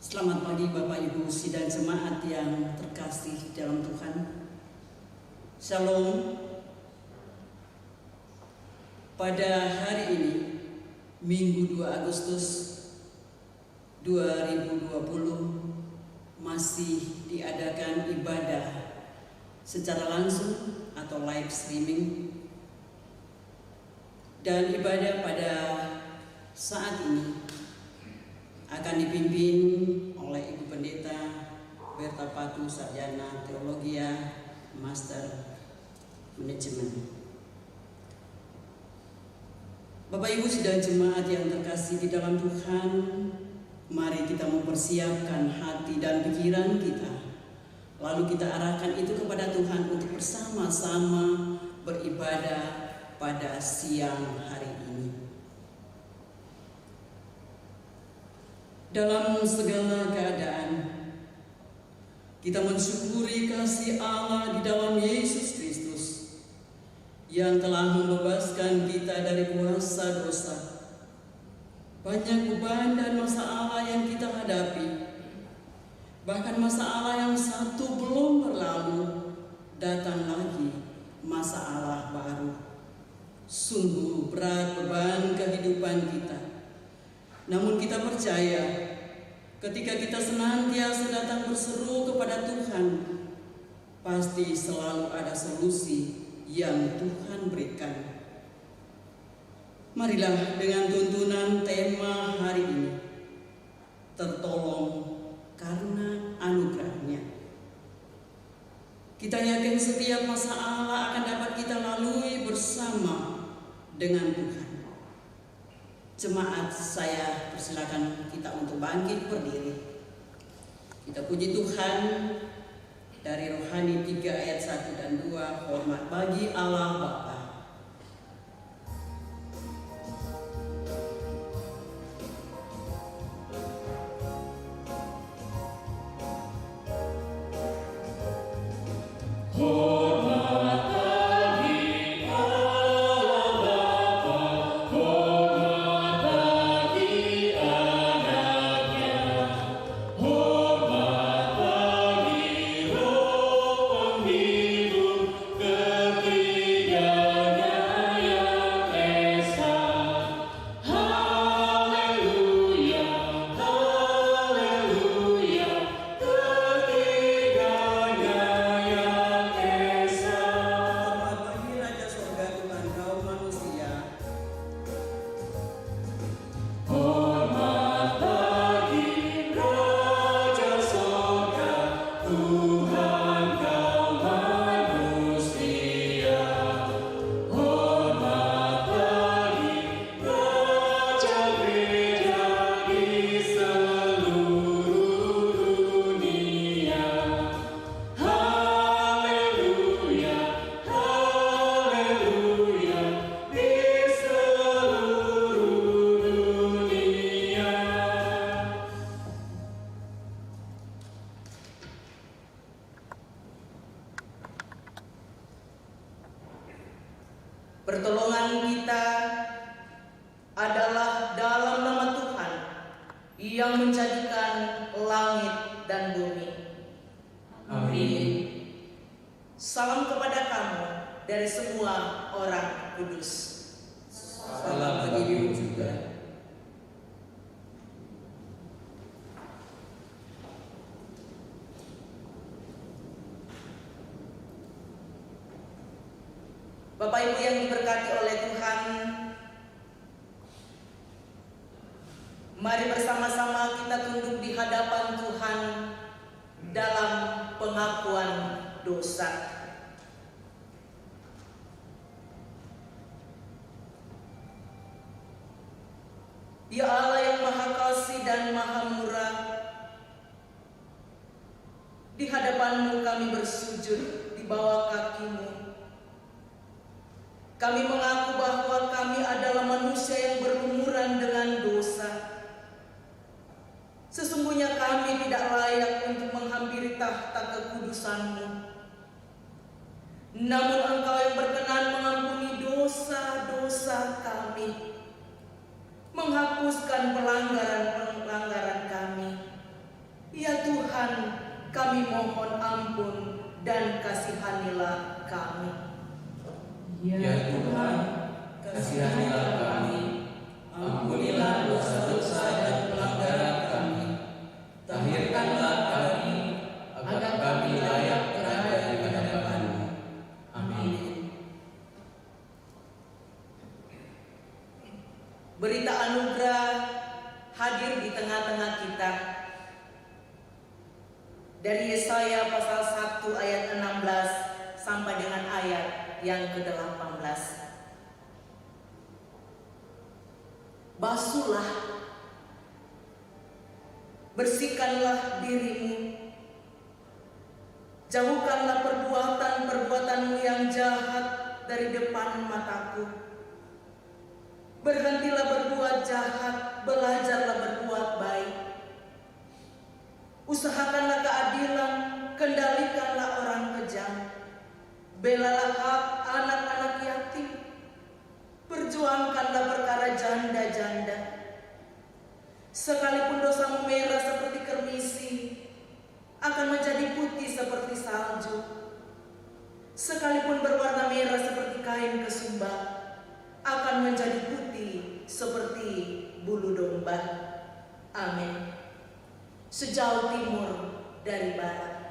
Selamat pagi Bapak Ibu sidang jemaat yang terkasih dalam Tuhan. Shalom. Pada hari ini, Minggu 2 Agustus 2020, masih diadakan ibadah secara langsung atau live streaming. Dan ibadah pada saat ini akan dipimpin oleh Ibu Pendeta Berta Patu, Sarjana Teologia, Master Manajemen. Bapak Ibu sidang jemaat yang terkasih di dalam Tuhan, mari kita mempersiapkan hati dan pikiran kita, lalu kita arahkan itu kepada Tuhan untuk bersama-sama beribadah pada siang hari ini. Dalam segala keadaan, kita mensyukuri kasih Allah di dalam Yesus Kristus yang telah membebaskan kita dari kuasa dosa. Banyak beban dan masalah yang kita hadapi, bahkan masalah yang satu belum berlalu, datang lagi masalah baru. Sungguh berat beban kehidupan kita. Namun kita percaya ketika kita senantiasa datang berseru kepada Tuhan, pasti selalu ada solusi yang Tuhan berikan. Marilah dengan tuntunan tema hari ini, tertolong karena anugerah-Nya. Kita yakin setiap masalah akan dapat kita lalui bersama dengan Tuhan. Jemaat, saya persilakan kita untuk bangkit berdiri. Kita puji Tuhan dari Rohani 3 ayat 1 dan 2. Hormat bagi Allah Bapa. Pertolongan kita adalah dalam nama Tuhan yang menjadikan langit dan bumi. Amin. Salam kepada kamu dari semua orang kudus. Salam bagimu juga. Bapak Ibu yang diberkati oleh Tuhan, mari bersama-sama kita tunduk di hadapan Tuhan dalam pengakuan dosa. Ya Allah yang Maha Kasih dan Maha Murah, di hadapan-Mu kami bersujud di bawah kaki-Mu. Kami mengaku bahwa kami adalah manusia yang berumuran dengan dosa. Sesungguhnya kami tidak layak untuk menghampiri tahta kekudusan-Mu. Namun Engkau yang berkenan mengampuni dosa-dosa kami, menghapuskan pelanggaran-pelanggaran kami, Ya Tuhan, kami mohon ampun dan kasihanilah kami. Ya Tuhan, kasihanilah kami, ampunilah dosa-dosa dan pelanggaran kami, tahirkanlah kami, agar kami layak berada di hadapan-Mu. Amin. Berita anugerah hadir di tengah-tengah kita. Dari Yesaya pasal 1 ayat 16 sampai dengan ayat yang ke-18. Basuhlah, bersihkanlah dirimu, jauhkanlah perbuatan-perbuatanmu yang jahat dari depan mataku. Berhentilah berbuat jahat, belajarlah berbuat baik. Usahakanlah keadilan, kendalikanlah orang kejam. Belalah hak anak-anak yatim. Perjuangkanlah perkara janda-janda. Sekalipun dosamu merah seperti kermisi, akan menjadi putih seperti salju. Sekalipun berwarna merah seperti kain kesumba, akan menjadi putih seperti bulu domba. Amin. Sejauh timur dari barat.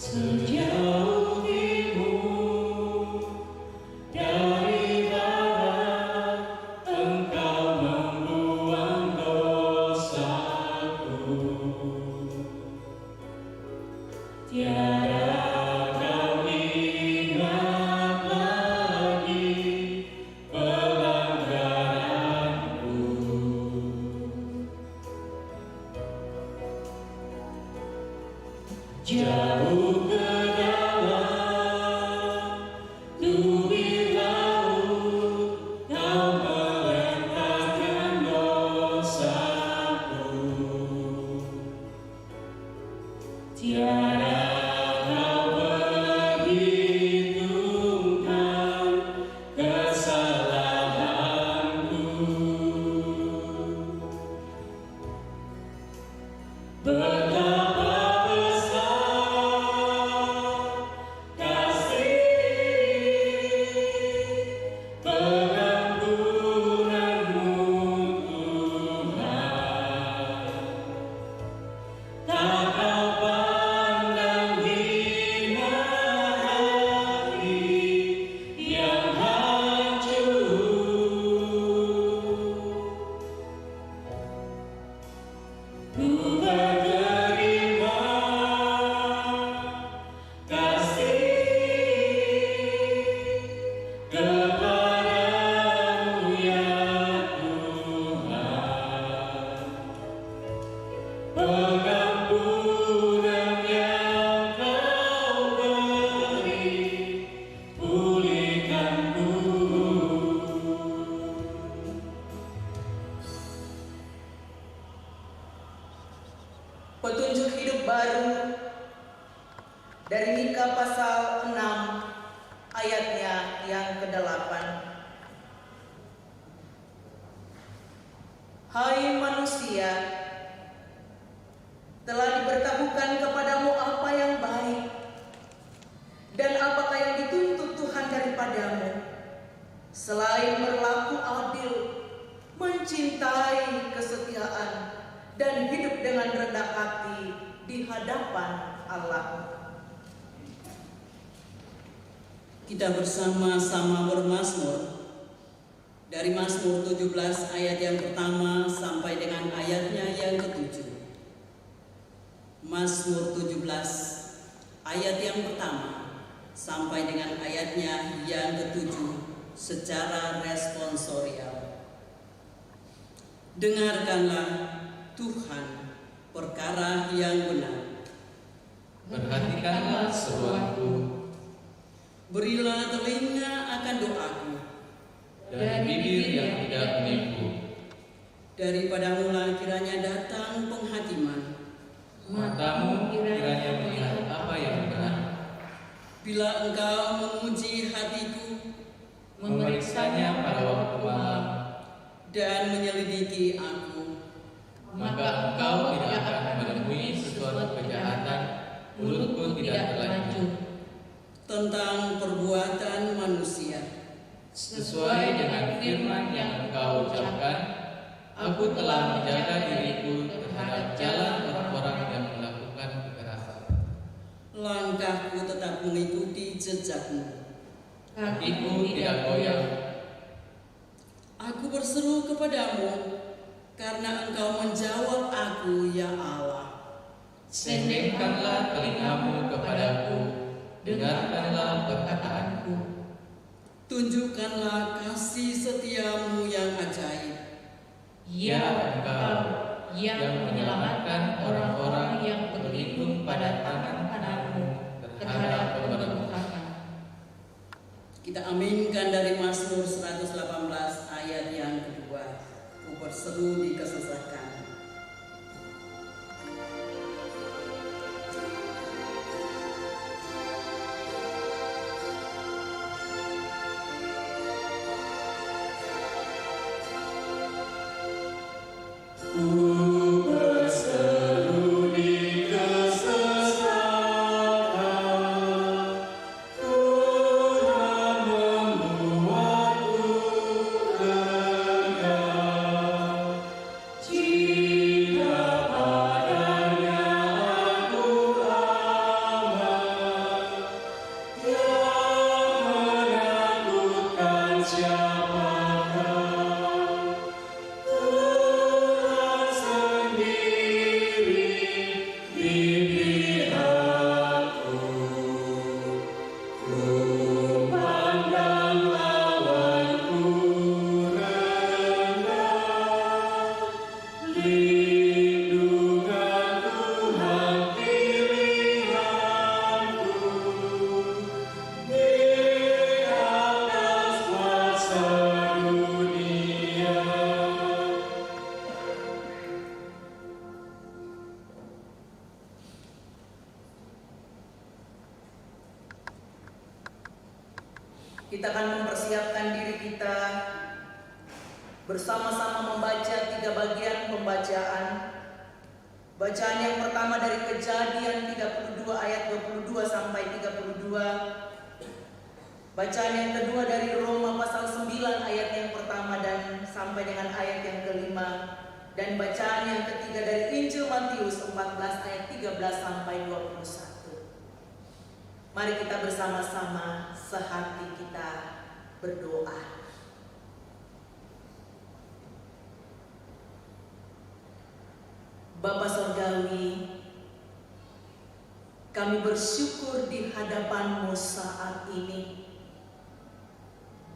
Sejauh timur dari barat, Engkau membuang dosaku. Tiada Kau ingat lagi pelanggaranku. Jauh ke dalam tubir laut, Kau melemparkan dosaku. Tiada Kau perhitungkan kesalahanku. Betapa pengampunan yang Kau beri, pulihkanku. Petunjuk hidup baru dari Mika pasal 6 ayatnya yang ke-8. Hai manusia, telah diberitahukan kepadamu apa yang baik dan apakah yang dituntut Tuhan daripadamu, selain berlaku adil, mencintai kesetiaan, dan hidup dengan rendah hati di hadapan Allah. Kita bersama-sama bermazmur dari Mazmur 17 ayat yang pertama sampai dengan ayatnya yang ke-7. Mazmur 17 ayat yang pertama sampai dengan ayatnya yang ke-7 secara responsorial. Dengarkanlah Tuhan perkara yang benar. Perhatikanlah seruanku. Berilah telinga akan doaku. dari bibir yang tidak menipu. Daripadamu lah kiranya datang penghakiman. Matamu kiranya melihat apa yang benar, Bila engkau menguji hatiku memeriksanya pada waktu malam, dan menyelidiki aku, maka engkau tidak akan menemui sesuatu kejahatan, mulutku tidak terlanjur. tentang perbuatan manusia. Sesuai dengan firman yang engkau ucapkan, aku telah menjaga diriku terhadap jalan orang-orang yang melakukan kekerasan. Langkahku tetap mengikuti jejakmu. Kakiku tidak goyah. Aku berseru kepadamu karena engkau menjawab aku, ya Allah. Sendengkanlah telingamu kepadaku, dengarkanlah perkataanku. Tunjukkanlah kasih setiamu yang ajaib. Ya engkau yang menyelamatkan orang-orang yang berlindung pada tangan kananmu terhadap pemberontakan. Kita aminkan dari Mazmur 118 ayat yang kedua. Ku berseru di kesesakan. Kita akan mempersiapkan diri kita bersama-sama membaca 3 bagian pembacaan. Bacaan yang pertama dari Kejadian 32 ayat 22 sampai 32. Bacaan yang kedua dari Roma pasal 9 ayat yang pertama dan sampai dengan ayat yang kelima. Dan bacaan yang ketiga dari Injil Matius 14 ayat 13 sampai 21. Mari kita bersama-sama sehati kita berdoa. Bapa Surgawi, kami bersyukur di hadapan-Mu saat ini.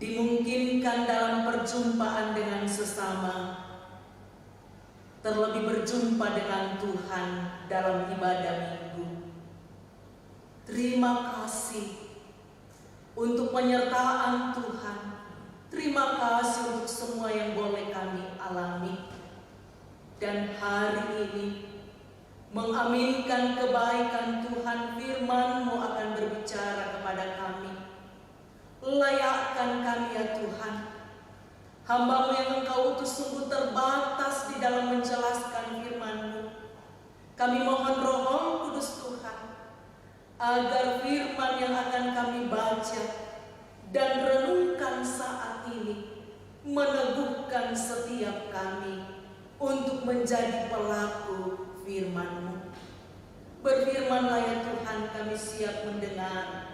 Dimungkinkan dalam perjumpaan dengan sesama, terlebih berjumpa dengan Tuhan dalam ibadah minggu. Terima kasih untuk penyertaan Tuhan. Terima kasih untuk semua yang boleh kami alami. Dan hari ini mengaminkan kebaikan Tuhan, firman-Mu akan berbicara kepada kami. Layakkan kami ya Tuhan. Hamba-Mu yang Engkau utus sungguh terbatas di dalam menjelaskan firman-Mu. Kami mohon Roh Kudus Tuhan, agar firman yang akan kami baca dan renungkan saat ini meneguhkan setiap kami untuk menjadi pelaku firman-Mu. Berfirmanlah ya Tuhan, kami siap mendengar.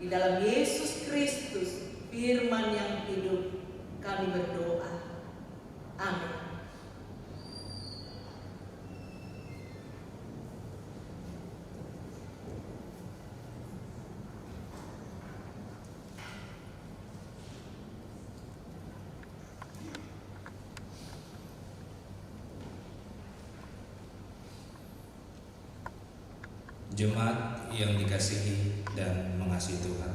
Di dalam Yesus Kristus, firman yang hidup, kami berdoa. Amin. Jemaat yang dikasihi dan mengasihi Tuhan,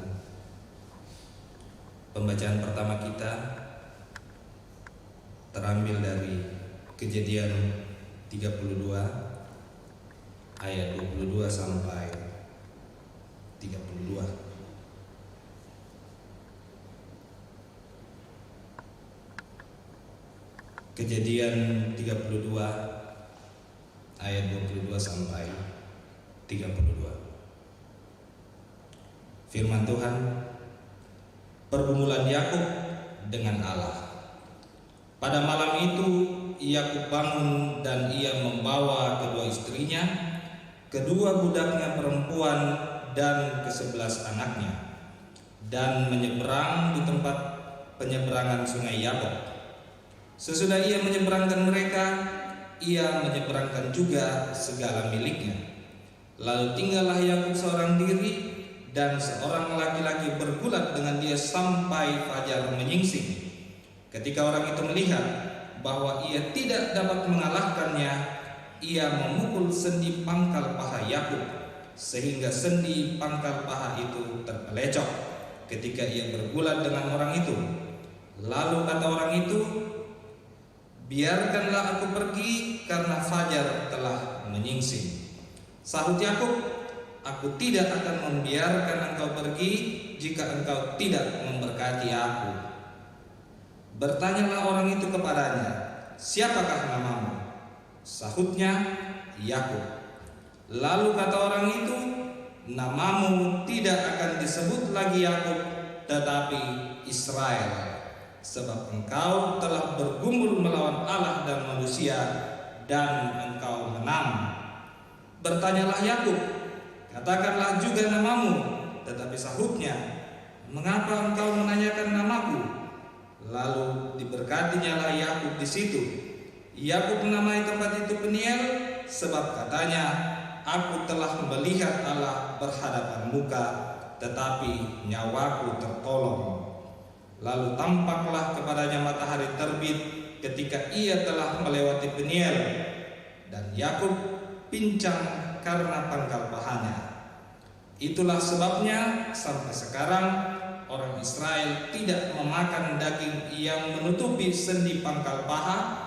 Pembacaan pertama kita terambil dari Kejadian 32 ayat 22 sampai 32. Kejadian 32 ayat 22 sampai 32. Firman Tuhan, pergumulan Yakub dengan Allah. Pada malam itu Yakub bangun dan ia membawa kedua istrinya, kedua budaknya perempuan dan ke-11 anaknya, dan menyeberang di tempat penyeberangan sungai Yabok. Sesudah ia menyeberangkan mereka, ia menyeberangkan juga segala miliknya. Lalu tinggallah Yakub seorang diri, dan seorang laki-laki bergulat dengan dia sampai fajar menyingsing. Ketika orang itu melihat bahwa ia tidak dapat mengalahkannya, ia memukul sendi pangkal paha Yakub, sehingga sendi pangkal paha itu terpelecok ketika ia bergulat dengan orang itu. Lalu kata orang itu, biarkanlah aku pergi karena fajar telah menyingsing. Sahut Yakub, aku tidak akan membiarkan engkau pergi jika engkau tidak memberkati aku. Bertanyalah orang itu kepadanya, siapakah namamu? Sahutnya, Yakub. Lalu kata orang itu, namamu tidak akan disebut lagi Yakub, tetapi Israel, sebab engkau telah bergumul melawan Allah dan manusia, dan engkau menang. Bertanyalah Yakub, katakanlah juga namamu. Tetapi sahutnya, mengapa engkau menanyakan namaku? Lalu diberkatinya Yakub di situ. Yakub menamai tempat itu Peniel, sebab katanya, aku telah melihat Allah berhadapan muka, tetapi nyawaku tertolong. Lalu tampaklah kepadanya matahari terbit ketika ia telah melewati Peniel, dan Yakub pincang karena pangkal pahanya. Itulah sebabnya sampai sekarang orang Israel tidak memakan daging yang menutupi sendi pangkal paha,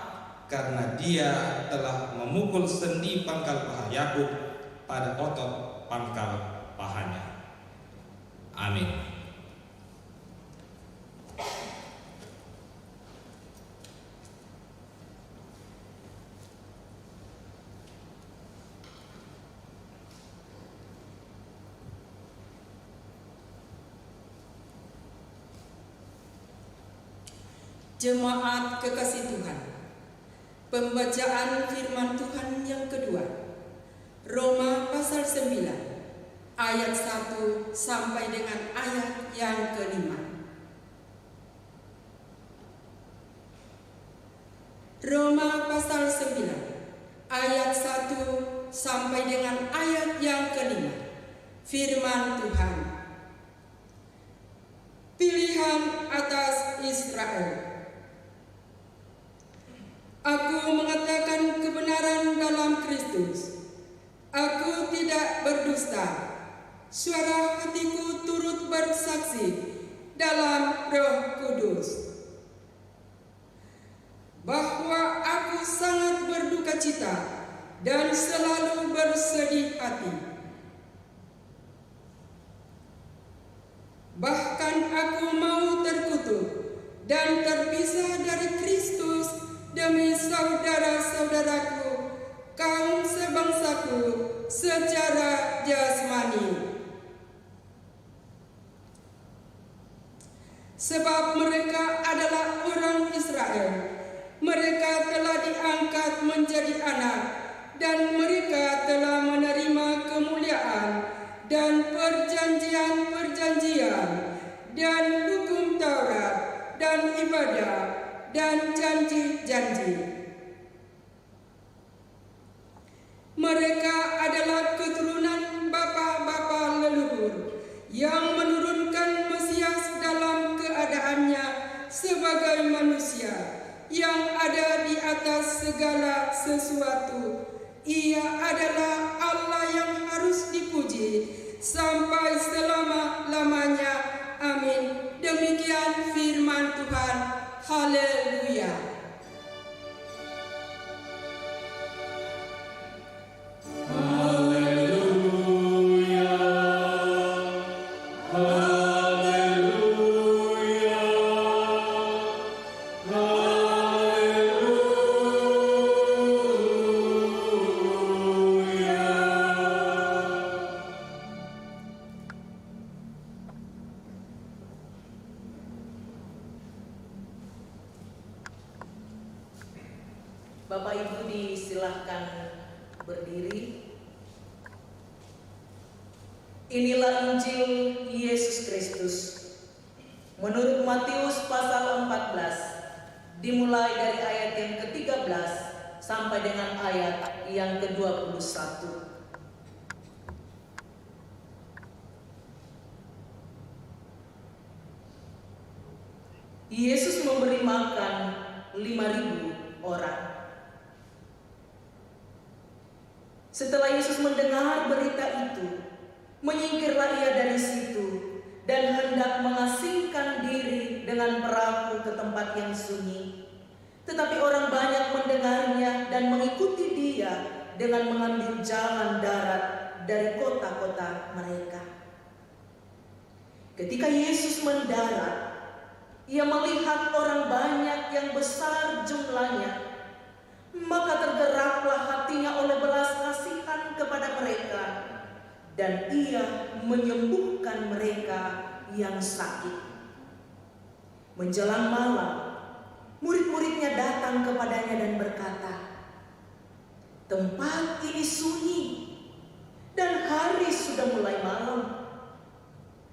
karena dia telah memukul sendi pangkal paha Yakub pada otot pangkal pahanya. Amin. Jemaat kekasih Tuhan, pembacaan firman Tuhan yang kedua, Roma pasal 9 ayat 1 sampai dengan ayat yang ke-5. Roma pasal 9 ayat 1 sampai dengan ayat yang ke-5. Firman Tuhan. Pilihan atas Israel. Aku mengatakan kebenaran dalam Kristus. Aku tidak berdusta. Suara hatiku turut bersaksi dalam Roh Kudus bahwa aku sangat berduka cita dan selalu bersedih hati. Bahkan aku mau terkutuk dan terpisah dari Kristus demi saudara-saudaraku, kaum sebangsaku secara jasmani. Sebab mereka adalah orang Israel, mereka telah diangkat menjadi anak, dan mereka telah menerima kemuliaan dan perjanjian-perjanjian dan hukum Taurat dan ibadah dan janji-janji. Mereka adalah keturunan bapa-bapa leluhur yang menurunkan Mesias dalam keadaannya sebagai manusia yang ada di atas segala sesuatu. Ia adalah Allah yang harus dipuji sampai selama-lamanya. Amin. Demikian firman Tuhan. Haleluya. Bapak Ibu disilahkan berdiri. Inilah Injil Yesus Kristus menurut Matius pasal 14, dimulai dari ayat yang ke-13 sampai dengan ayat yang ke-21. Yesus memberi makan 5.000 orang. Setelah Yesus mendengar berita itu, menyingkirlah ia dari situ dan hendak mengasingkan diri dengan perahu ke tempat yang sunyi. Tetapi orang banyak mendengarnya dan mengikuti dia dengan mengambil jalan darat dari kota-kota mereka. Ketika Yesus mendarat, ia melihat orang banyak yang besar jumlahnya. Maka tergeraklah hatinya oleh belas kasihan kepada mereka, dan ia menyembuhkan mereka yang sakit. Menjelang malam, murid-muridnya datang kepadanya dan berkata, "Tempat ini sunyi, dan hari sudah mulai malam.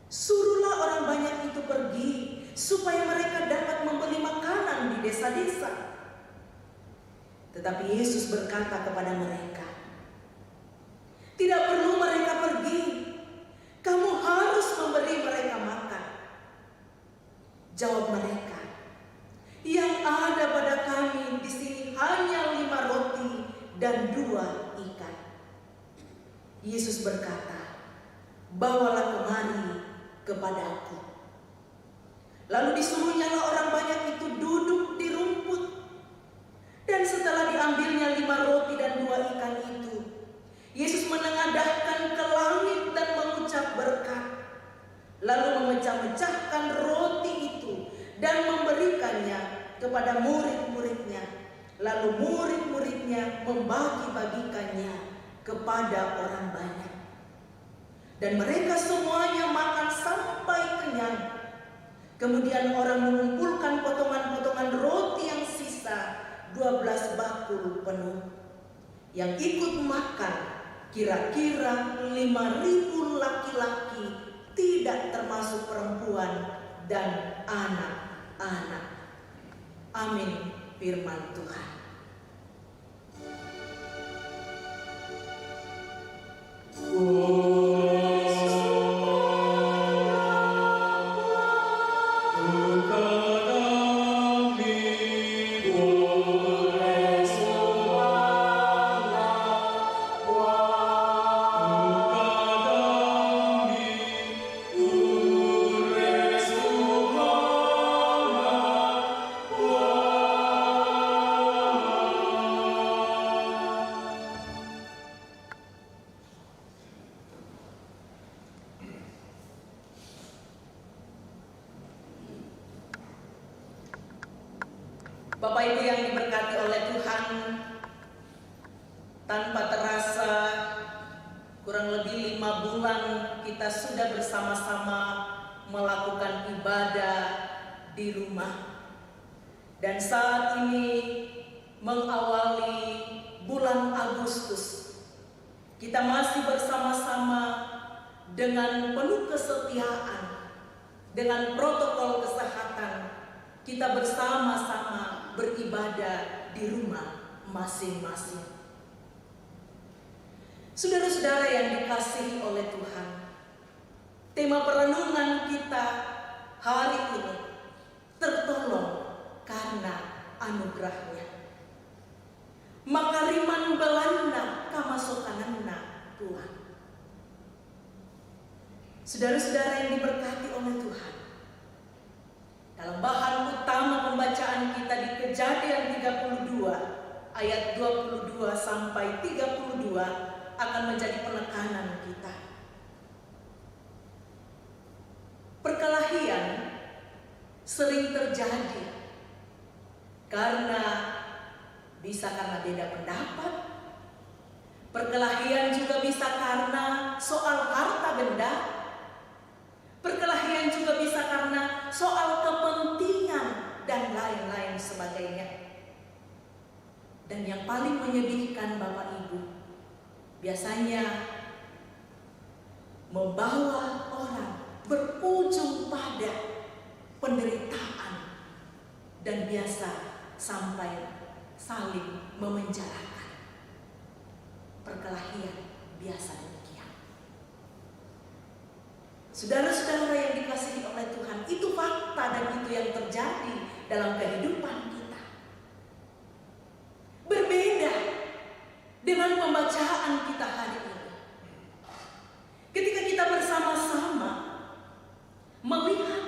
Suruhlah orang banyak itu pergi, supaya mereka dapat membeli makanan di desa-desa." Tetapi Yesus berkata kepada mereka, "Tidak perlu mereka pergi, kamu harus memberi mereka makan." Jawab mereka, "Yang ada pada kami di sini hanya 5 roti dan 2 ikan." Yesus berkata, "Bawalah kemari kepadaku." Lalu disuruhnyalah orang banyak itu duduk di rumput. Dan setelah diambilnya 5 roti dan 2 ikan itu, Yesus menengadahkan ke langit dan mengucap berkat. Lalu memecah-mecahkan roti itu dan memberikannya kepada murid-muridnya. Lalu murid-muridnya membagi-bagikannya kepada orang banyak. Dan mereka semuanya makan sampai kenyang. Kemudian orang mengumpulkan potongan-potongan roti yang sisa, 12 bakul penuh. Yang ikut makan kira-kira 5.000 laki-laki, tidak termasuk perempuan dan anak-anak. Amin, firman Tuhan. Bapak Ibu yang diberkati oleh Tuhan, tanpa terasa kurang lebih 5 bulan kita sudah bersama-sama melakukan ibadah di rumah. Dan saat ini mengawali bulan Agustus, kita masih bersama-sama dengan penuh kesetiaan, dengan protokol kesehatan. Kita bersama-sama beribadah di rumah masing-masing. Saudara-saudara yang dikasihi oleh Tuhan, tema perenungan kita hari ini, tertolong karena anugerahnya. Makariman belanda kamasokanana Tuhan. Saudara-saudara yang diberkati oleh Tuhan, ayat 22 sampai 32 akan menjadi penekanan kita. Perkelahian sering terjadi bisa karena beda pendapat. Perkelahian juga bisa karena soal harta benda. Perkelahian juga bisa karena soal kepentingan dan lain-lain sebagainya. Dan yang paling menyedihkan Bapak Ibu, biasanya membawa orang berujung pada penderitaan dan biasa sampai saling memenjarakan. Perkelahian biasa demikian. Saudara-saudara yang dikasihi oleh Tuhan, itu fakta dan itu yang terjadi dalam kehidupan kita. Berbeda dengan pembacaan kita hari ini. Ketika kita bersama-sama melihat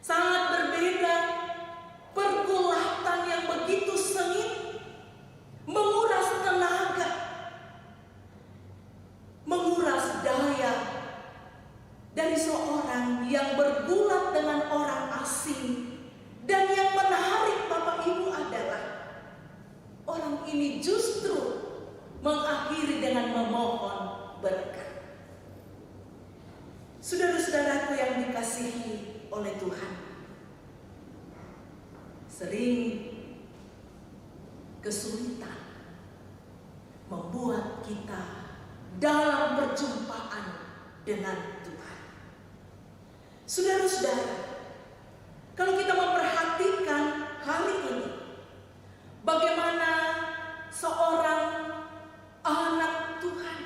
sangat berbeda pergulatan yang begitu sengit, menguras tenaga, menguras daya dari seorang yang bergulat dengan orang asing. Dan yang menarik Bapak Ibu adalah orang ini justru mengakhiri dengan memohon berkat. Saudara-saudaraku yang dikasihi oleh Tuhan, sering kesulitan membuat kita dalam perjumpaan dengan Tuhan. Saudara-saudara, kalau kita memperhatikan hari ini, bagaimana seorang anak Tuhan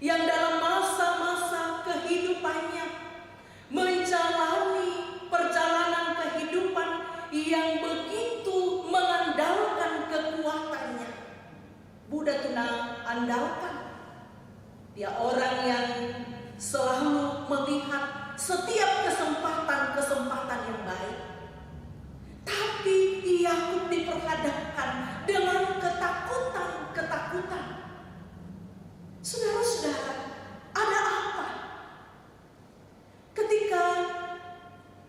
yang dalam masa-masa kehidupannya menjalani perjalanan kehidupan yang begitu mengandalkan kekuatannya. Buddha Tuna andalkan. Dia orang yang selalu melihat setiap kesempatan-kesempatan yang baik. Tapi Yakub diperhadapkan dengan ketakutan-ketakutan. Saudara-saudara, ada apa? Ketika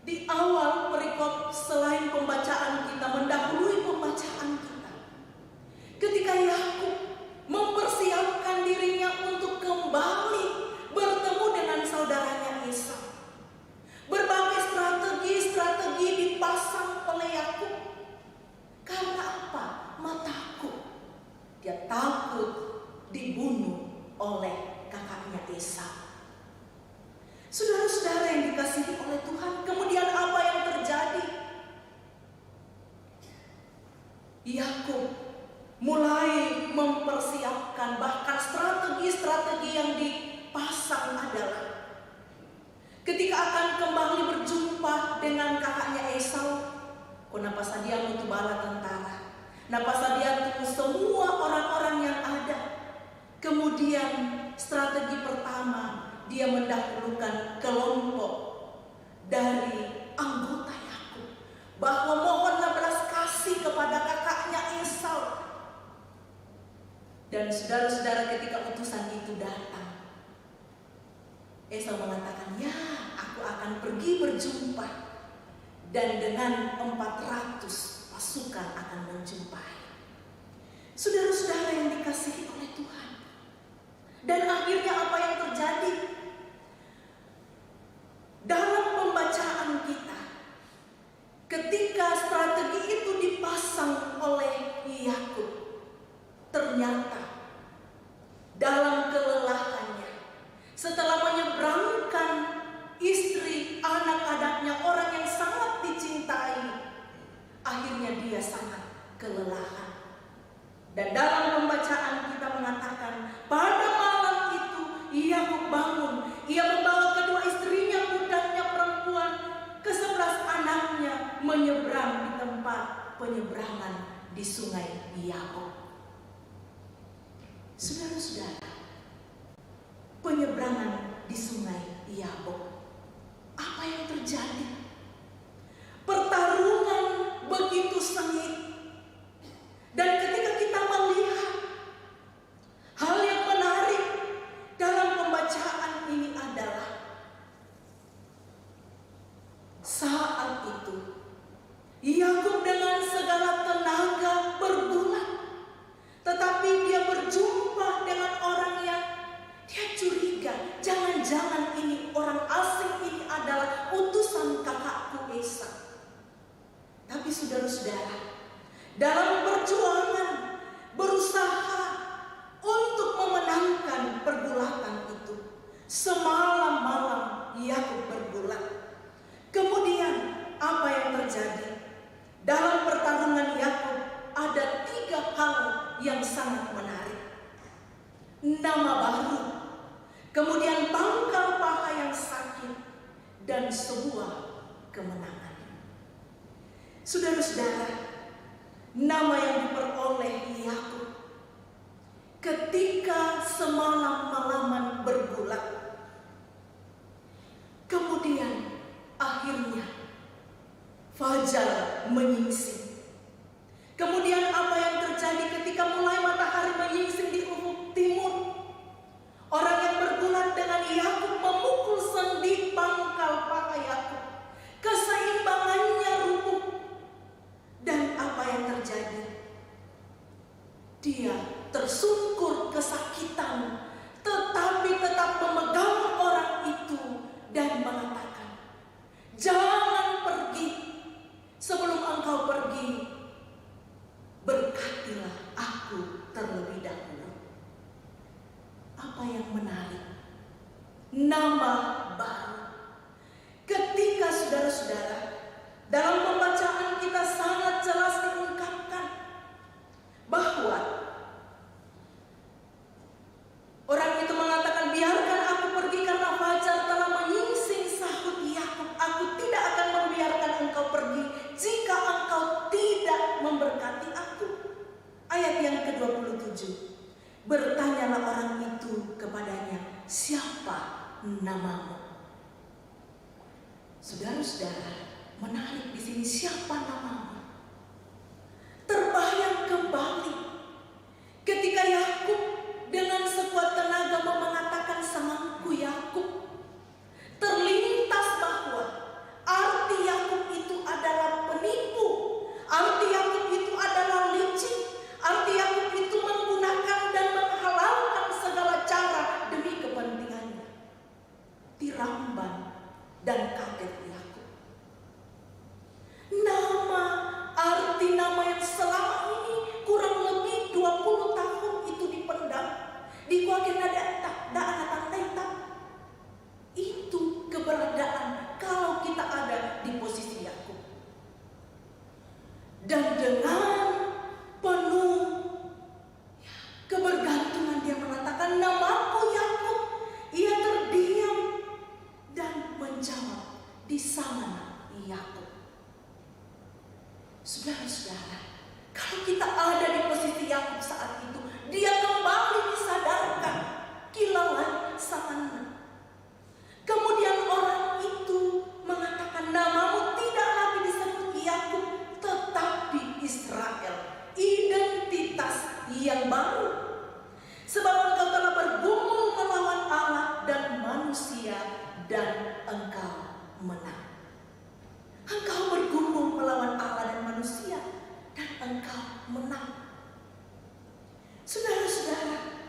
di awal perikop selain pembacaan kita, mendahului pembacaan kita, ketika Yakub mempersiapkan dirinya untuk kembali bertemu dengan saudaranya Esau, berbagai strategi dipasang oleh Yakub. Karena apa? Takut. Dia takut dibunuh oleh kakaknya Esau. Saudara-saudara yang dikasihi oleh Tuhan, kemudian apa yang terjadi? Yakub mulai mempersiapkan, bahkan strategi yang dipasang adalah ketika akan kembali berjumpa dengan kakaknya Esau, kenapa sadia mutu bala tentara, kenapa sadia tuh semua orang-orang yang ada. Kemudian strategi pertama, dia mendahulukan kelompok dari anggota Yakub, bahwa mohonlah belas kasih kepada kakaknya Esau. Dan saudara-saudara, ketika utusan itu datang, Esau mengatakan, ya, aku akan pergi berjumpa, dan dengan 400 pasukan akan menjumpai. Saudara-saudara yang dikasihi oleh Tuhan, dan akhirnya apa yang terjadi? Dalam pembacaan kita, ketika strategi itu dipasang oleh Yakub, ternyata dalam kelelahannya, setelah menyeberangkan istri, anak-anaknya, orang yang sangat dicintai, akhirnya dia sangat kelelahan. Dan dalam pembacaan kita mengatakan, pada malam itu Yakub bangun, ia membawa kedua istrinya, pudaknya perempuan, ke-11 anaknya menyeberang di tempat penyeberangan di sungai Yakub. Saudara-saudara, penyeberangan di sungai Yakub, apa yang terjadi? Pertarungan begitu sengit, dan pergulatan itu. Semalam-malam Yakub bergulat. Kemudian apa yang terjadi? Dalam pertarungan Yakub ada 3 hal yang sangat menarik. Nama baru, kemudian pangkal paha yang sakit, dan sebuah kemenangan. Saudara-saudara, nama yang diperoleh Yakub ketika semalam-malaman bergulat, kemudian akhirnya fajar menyingsing. Kemudian apa yang terjadi ketika mulai matahari menyingsing di ufuk timur? Orang yang bergulat dengan Yakub memukul sendi pangkal paha Yakub. Keseimbangannya runtuh. Dan apa yang terjadi? Dia tersungkur kesakitan, tetapi tetap memegang orang itu dan mengatakan, "Jangan pergi. Sebelum engkau pergi, berkatilah aku terlebih dahulu." Apa yang menarik? Nama baru. Ketika saudara-saudara, dalam pembacaan kita sangat jelas diungkapkan bahwa orang itu mengatakan, "Biarkan aku pergi karena fajar telah menyingsing," sahut Yakub. "Aku tidak akan membiarkan engkau pergi jika engkau tidak memberkati aku." Ayat yang ke-27. Bertanyalah orang itu kepadanya, "Siapa namamu?" Saudara-saudara, menarik di sini, siapa namamu? Terbayang kembali ketika Yakub dengan sekuat tenaga mau mengatakan, "Samaku Yakub." Terlintas bahwa arti Yakub itu adalah penipu, arti Yakub itu adalah licik, arti Yakub itu menggunakan dan menghalalkan segala cara demi kepentingannya. Tiramban dan kaget Yakub. Arti nama yang selama ini kurang lebih 20 tahun itu dipendam, dikuakin ada itu keberadaan kalau kita ada di posisi Yakub. Dan dengan penuh kebergantungan dia mengatakan, "Namaku Yakub." Ia terdiam dan menjawab, "Di sana Yakub." Saudara-saudara, kalau kita ada di posisi Yakub saat itu, dia kembali disadarkan kilauan sana. Kemudian orang itu mengatakan, "Namamu tidak lagi disebut Yakub, tetapi Israel." Identitas yang baru. Sebab engkau telah bergumul melawan Allah dan manusia, dan engkau menang. Engkau bergumul melawan Allah dan manusia, dan engkau menang. Saudara-saudara,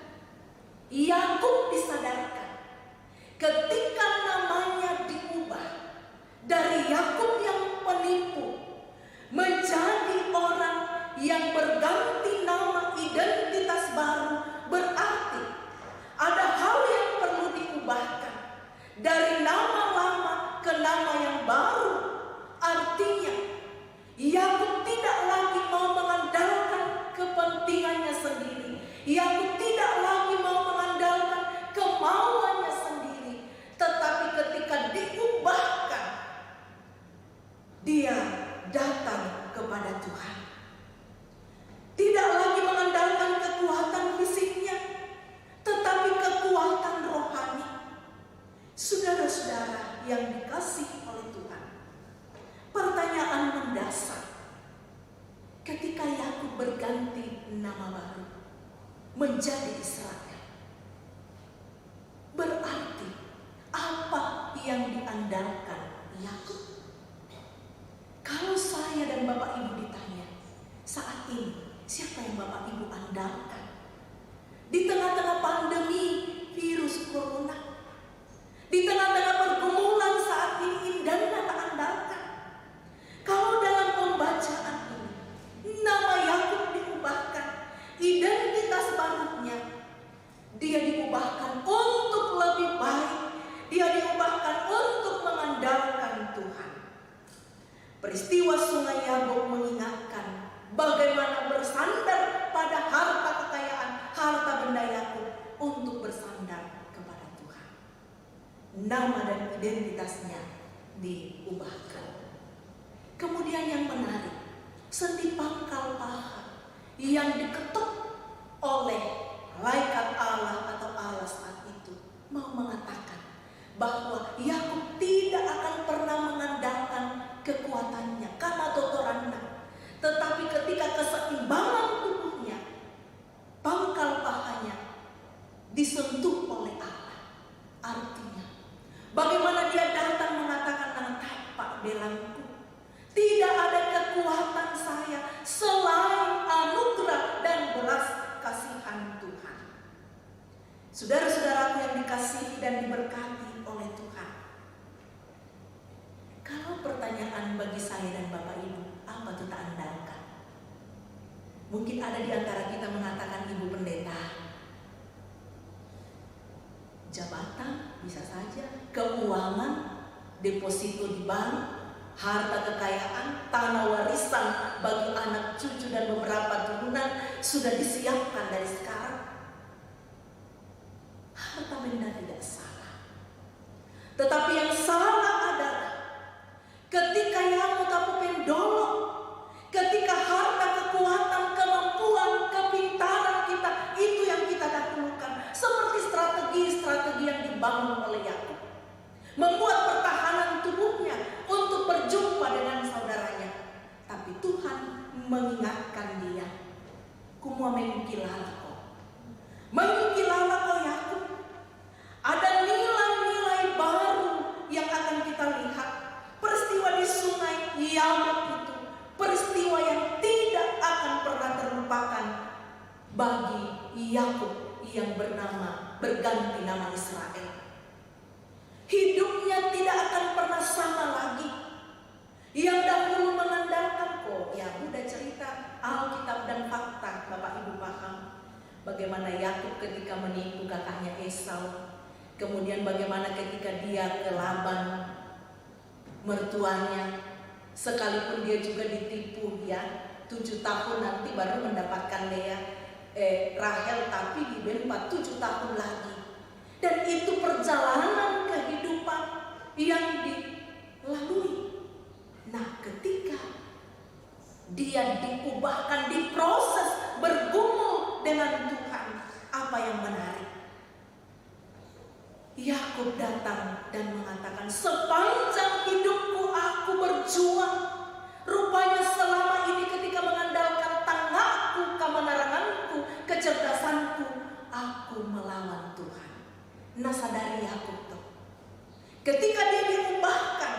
Yakub disadarkan ketika namanya diubah dari Yakub yang penipu menjadi orang yang berganti nama, identitas baru. Berarti ada hal yang perlu diubahkan dari nama lama ke nama yang baru. Artinya Yakub tidak lagi mau mengandalkan kepentingannya sendiri. Yakub tidak lagi mau mengandalkan kemauannya sendiri. Tetapi ketika diubahkan, dia datang kepada Tuhan. Tidak lagi mengandalkan kekuatan fisiknya, tetapi kekuatan rohani. Saudara-saudara yang dikasihi oleh Tuhan, pertanyaan mendasar ketika Yakub berganti nama baru menjadi Israel, berarti apa yang diandalkan Yakub? Kalau saya dan Bapak Ibu ditanya saat ini, siapa yang Bapak Ibu andalkan di tengah-tengah pandemi virus corona, di tengah-tengah pergumulan saat ini, dan tak andalkan? Kalau dalam pembacaan ini nama Yakub diubahkan, identitas barunya dia diubahkan identitasnya diubahkan. Kemudian yang menarik, sendi pangkal paha yang diketuk oleh malaikat Allah atau Allah saat itu mau mengatakan bahwa Yakub tidak akan pernah mengandalkan kekuatannya karena totorannya, tetapi ketika keseimbangan tubuhnya, pangkal pahanya disentuh oleh Allah. Artinya bagaimana dia datang mengatakan dengan tapak belangku, tidak ada kekuatan saya selain anugerah dan belas kasihan Tuhan. Saudara-saudaraku yang dikasihi dan diberkati oleh Tuhan, kalau pertanyaan bagi saya dan Bapak Ibu, apa kita andalkan? Mungkin ada di antara kita mengatakan Ibu Pendeta, jabatan bisa saja, keuangan, deposito di bank, harta kekayaan, tanah warisan bagi anak cucu dan beberapa turunan sudah disiapkan dari sekarang. Harta benda tidak salah, tetapi yang salah adalah ketika yang tapu pendolok, ketika harta, kekuatan, kemampuan, kepintaran kita itu yang kita dahulukan, seperti strategi-strategi yang dibangun oleh Yakub, membuat pertahanan tubuhnya untuk berjumpa dengan saudaranya. Tapi Tuhan mengingatkan dia, kumua mengkilala kau Yakub. Ada nilai-nilai baru yang akan kita lihat. Peristiwa di sungai Yabok itu peristiwa yang tidak akan pernah terlupakan bagi Yakub yang berganti nama Israel. Hidupnya tidak akan pernah sama lagi. Yang dahulu mengandalkan ya udah cerita Alkitab dan fakta, Bapak Ibu paham bagaimana Yakub ketika menipu kakaknya Esau. Kemudian bagaimana ketika dia ke Laban mertuanya, sekalipun dia juga ditipu ya 7 tahun nanti baru mendapatkan Rahel, tapi diberi 7 tahun lagi. Dan itu perjalanan kehidupan yang dilalui. Nah, ketika dia diubahkan, diproses, bergumul dengan Tuhan, apa yang menarik? Yakub datang dan mengatakan, sepanjang hidupku aku berjuang. Rupanya selama ini ketika mengandalkan tanganku, kemenaranganku, kecerdasanku, aku melawan Tuhan. Nah, sadari Yakub tuh, ketika dia diubahkan,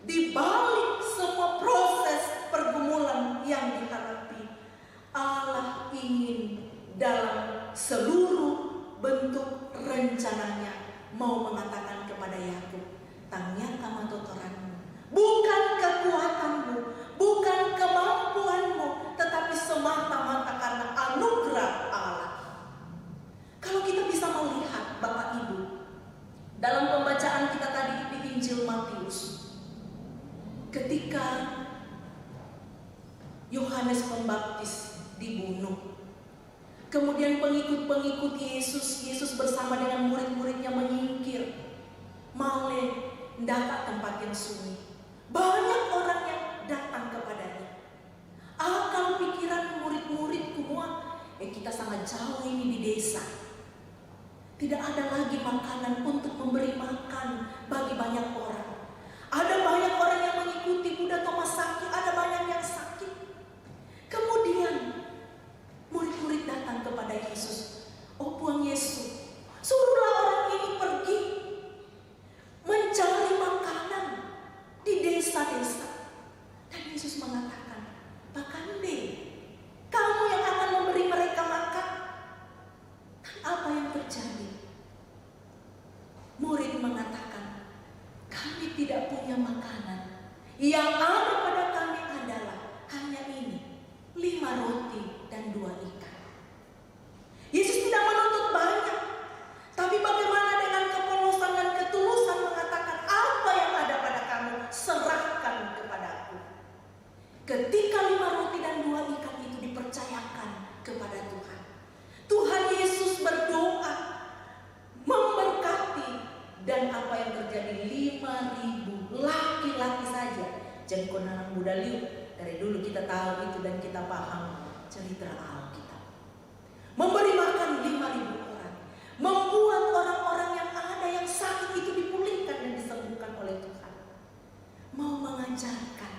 di balik semua proses pergumulan yang dihadapi, Allah ingin dalam seluruh bentuk rencananya mau mengatakan kepada Yakub, tangnya kama totoranmu, bukan kekuatanmu, bukan kemampuanmu, tetapi semata-mata karena anugerah Allah. Kalau kita bisa melihat Bapak Ibu dalam pembacaan kita tadi di Injil Matius, ketika Yohanes Pembaptis dibunuh, kemudian pengikut-pengikut Yesus bersama dengan murid-muridnya menyingkir, male mendapat tempat yang sunyi. Banyak orang yang datang kepadanya. Akal pikiran murid-murid semua, kita sangat jauh ini di desa. Tidak ada lagi makanan untuk memberi makan bagi banyak orang. Ada banyak orang yang mengikuti Buddha Thomas sakit, ada banyak yang sakit. Kemudian murid-murid datang kepada Yesus. Oh Tuhan Yesus, suruhlah orang ini pergi mencari makanan di desa-desa. Dan Yesus mengatakan, Pakande, kamu yang akan memberi mereka makan. Dan apa yang terjadi? Murid mengatakan, Buddha Liu. Dari dulu kita tahu itu dan kita paham cerita Alkitab. Memberi makan 5.000 orang. Membuat orang-orang yang ada yang sakit itu dipulihkan dan disembuhkan oleh Tuhan. Mau mengajarkan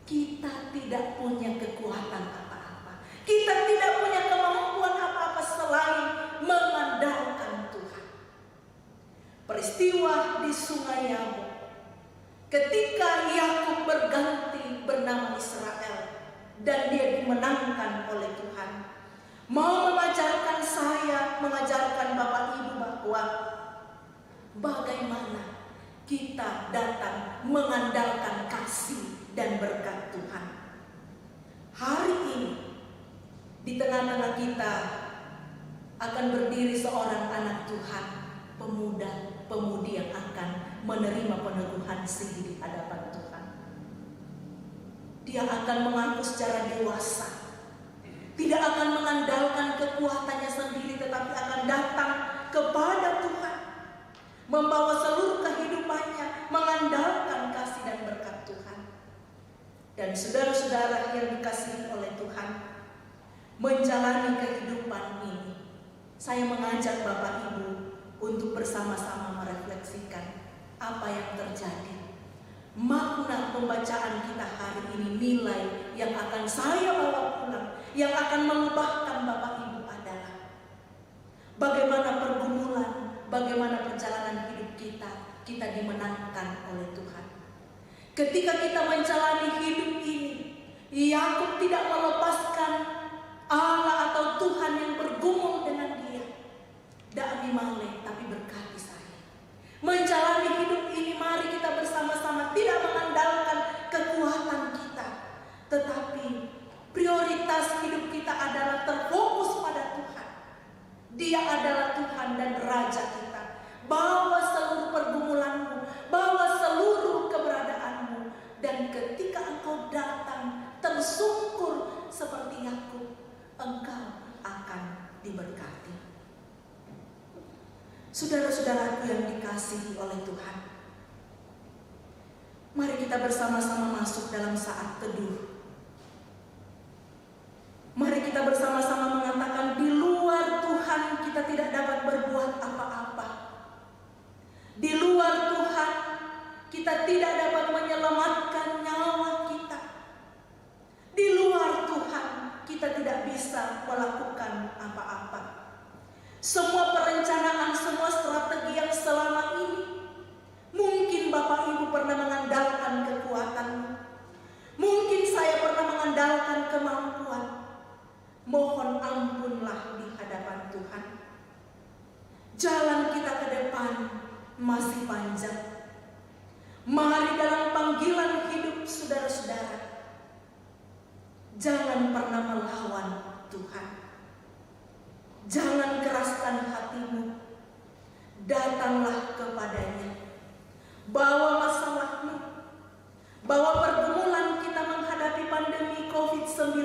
kita tidak punya kekuatan apa-apa. Kita tidak punya kemampuan apa-apa selain mengandalkan Tuhan. Peristiwa di Sungai Yabok, ketika Yakub berganti bernama Israel dan dia dimenangkan oleh Tuhan, mau mengajarkan saya, mengajarkan Bapak Ibu bahwa bagaimana kita datang mengandalkan kasih dan berkat Tuhan. Hari ini di tengah-tengah kita akan berdiri seorang anak Tuhan, pemuda-pemudi yang akan menerima peneguhan sih di hadapan Tuhan. Dia akan mengaku secara dewasa, tidak akan mengandalkan kekuatannya sendiri, tetapi akan datang kepada Tuhan, membawa seluruh kehidupannya, mengandalkan kasih dan berkat Tuhan. Dan saudara-saudara yang dikasihi oleh Tuhan, menjalani kehidupan ini, saya mengajak Bapak Ibu untuk bersama-sama merefleksikan apa yang terjadi. Makna pembacaan kita hari ini, nilai yang akan saya bawa pulang, yang akan mengubahkan Bapak Ibu adalah bagaimana pergumulan, bagaimana perjalanan hidup kita dimenangkan oleh Tuhan. Ketika kita menjalani hidup ini, Yakub tidak melepaskan Allah atau Tuhan yang bergumul dengan dia. Da'mi malek, tapi berkati saya. Menjalani hidup ini, mari kita bersama-sama tidak mengandalkan kekuatan kita, tetapi prioritas hidup kita adalah terfokus pada Tuhan. Dia adalah Tuhan dan Raja kita. Bawa seluruh pergumulanmu, bawa seluruh keberadaanmu, dan ketika engkau datang tersungkur seperti Yakub, engkau akan diberkati. Saudara-saudaraku yang dikasihi oleh Tuhan, mari kita bersama-sama masuk dalam saat teduh. Mari kita bersama-sama mengatakan, di luar Tuhan kita tidak dapat berbuat apa-apa. Di luar Tuhan kita tidak dapat menyelamatkan nyawa kita. Di luar Tuhan kita tidak bisa melakukan apa-apa. Semua perencanaan, semua strategi yang selama ini mungkin Bapak Ibu pernah mengandalkan kekuatanmu, mungkin saya pernah mengandalkan kemampuan. Mohon ampunlah di hadapan Tuhan. Jalan kita ke depan masih panjang. Mari dalam panggilan hidup saudara-saudara, jangan pernah melawan Tuhan. Jangan keraskan hatimu. Datanglah kepadanya. Bawa masalahmu, bawa pergumulan kita menghadapi pandemi COVID-19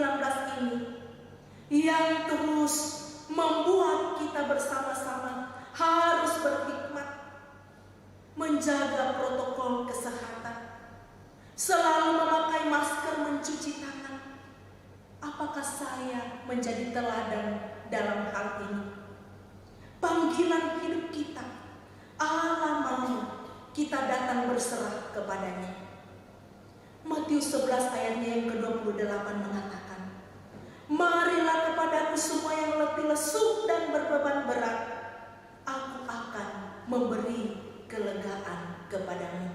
ini yang terus membuat kita bersama-sama harus berhikmat, menjaga protokol kesehatan, selalu memakai masker, mencuci tangan. Apakah saya menjadi teladan dalam hal ini? Panggilan hidup kita, Allah mau kita datang berserah kepadanya. Matius 11 ayatnya yang ke-28 mengatakan, marilah kepadaku semua yang letih lesu dan berbeban berat, aku akan memberi kelegaan kepadamu.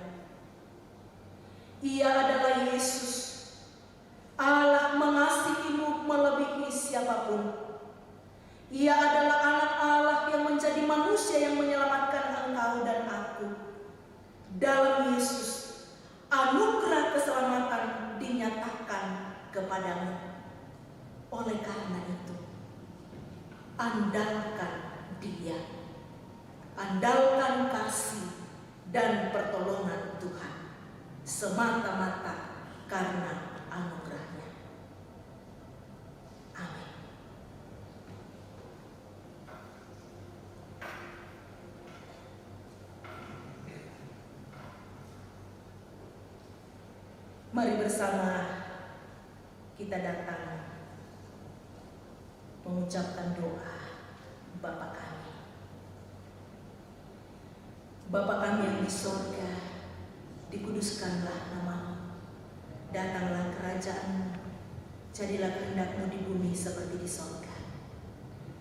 Ia adalah Yesus. Allah mengasihimu melebihi siapapun. Ia adalah anak Allah yang menjadi manusia yang menyelamatkan engkau dan aku. Dalam Yesus, anugerah keselamatan dinyatakan kepadamu. Oleh karena itu, andalkan Dia, andalkan kasih dan pertolongan Tuhan, semata-mata karena anugerahnya. Amin. Mari bersama kita datang mengucapkan doa Bapa kami. Bapa kami yang di sorga, dikuduskanlah namamu. Datanglah kerajaan-Mu, jadilah kehendak-Mu di bumi seperti di sorga.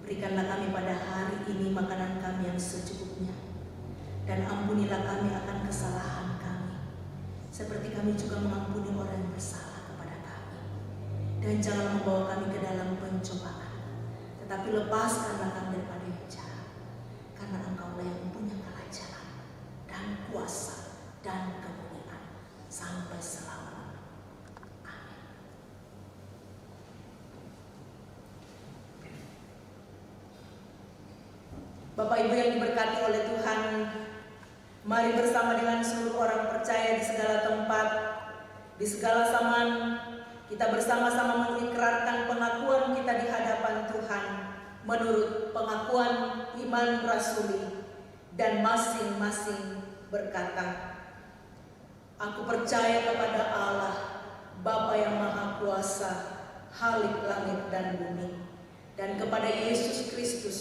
Berikanlah kami pada hari ini makanan kami yang secukupnya, dan ampunilah kami akan kesalahan kami, seperti kami juga mengampuni orang yang bersalah kepada kami. Dan jangan membawa kami ke dalam pencobaan, tetapi lepaskanlah kami daripada yang jahat, karena Engkau-Lah yang mempunyai kerajaan dan kuasa dan kemuliaan sampai selama-lamanya. Amin. Bapak Ibu yang diberkati oleh Tuhan, mari bersama dengan seluruh orang percaya di segala tempat, di segala zaman, kita bersama-sama mengikrarkan pengakuan kita di hadapan Tuhan menurut pengakuan iman rasuli, dan masing-masing berkata, aku percaya kepada Allah, Bapa yang Maha Kuasa, Khalik langit dan bumi, dan kepada Yesus Kristus,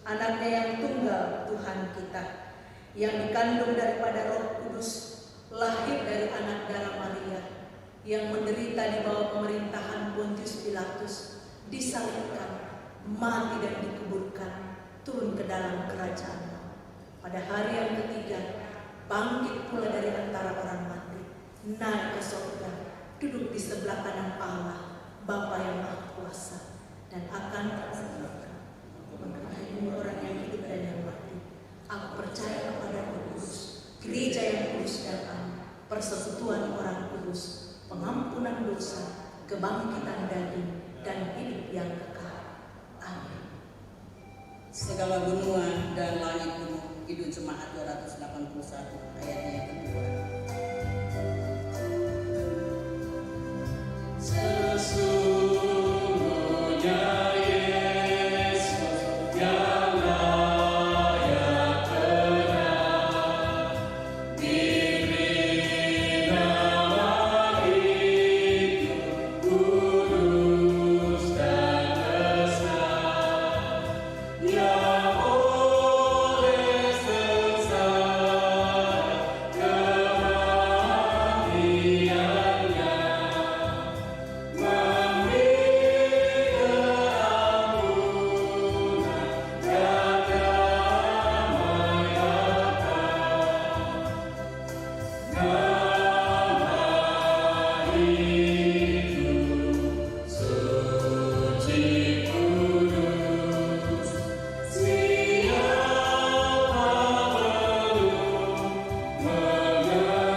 Anaknya yang tunggal Tuhan kita, yang dikandung daripada Roh Kudus, lahir dari anak darah Maria, yang menderita di bawah pemerintahan Pontius Pilatus, disalibkan, mati dan dikuburkan, turun ke dalam kerajaan-Nya. Pada hari yang ketiga, bangkit pula dari antara orang mati, naik ke surga, duduk di sebelah kanan Allah, Bapa yang Maha Kuasa, dan akan mengenai orang yang hidup dan yang mati. Aku percaya kepada Roh Kudus, gereja yang kudus dan am, persekutuan orang kudus, pengampunan dosa, kebangkitan daging, dan hidup yang kekal. Amin. Segala benua dan langit penuh. Kidung Jemaat 281 ayatnya yang kedua. Sesungguhnya Yesus yang layak kenal, diri nama itu kudus dan besar, yang oleh sengsara kematiannya memberi keampunan dan kemayatan. Nama itu suci kudus, siapa belum mengenal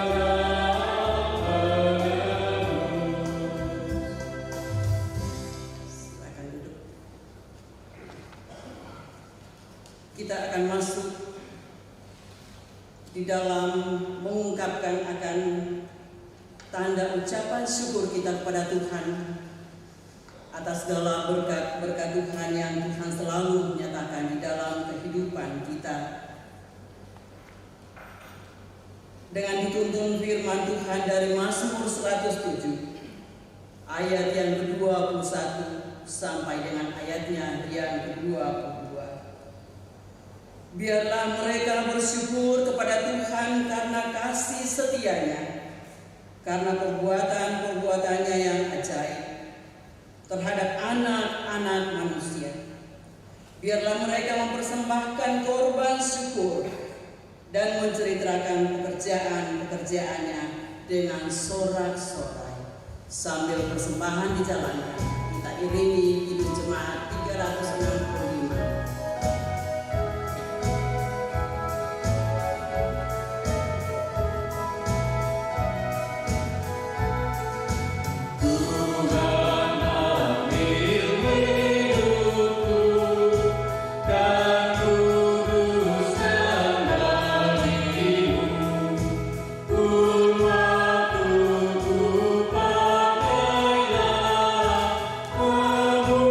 Silakan duduk. Kita akan masuk di dalam mengungkapkan akan tanda ucapan syukur kita kepada Tuhan atas segala berkat-berkat Tuhan yang Tuhan selalu menyatakan di dalam kehidupan kita. Dengan dituntun firman Tuhan dari Mazmur 107 ayat yang ke-21 sampai dengan ayatnya yang ke-22. Biarlah mereka bersyukur kepada Tuhan karena kasih setianya, karena perbuatan-perbuatannya yang ajaib terhadap anak-anak manusia. Biarlah mereka mempersembahkan korban syukur dan menceritakan pekerjaan-pekerjaannya dengan sorak-sorai. Sambil persembahan di jalanan, kita iringi Kidung Jemaat 365. Tuhan ambil hidupku dan kuduskan namamu. Pun waktuku pakailah memujimu.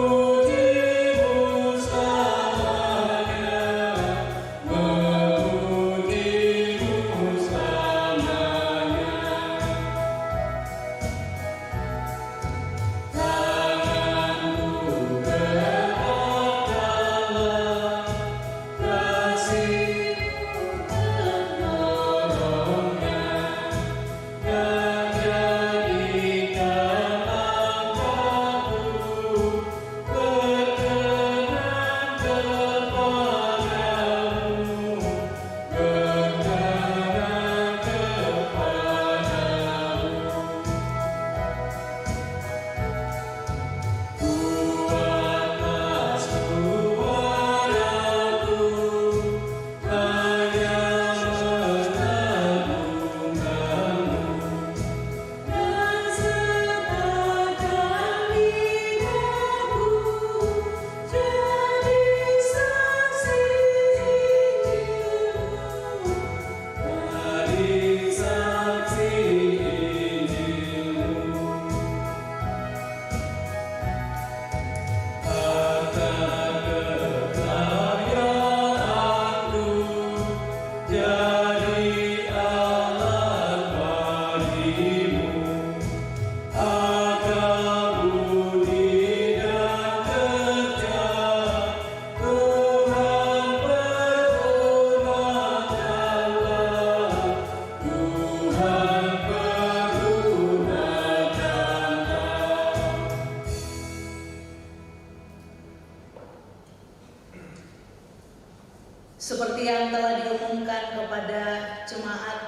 Seperti yang telah diumumkan kepada jemaat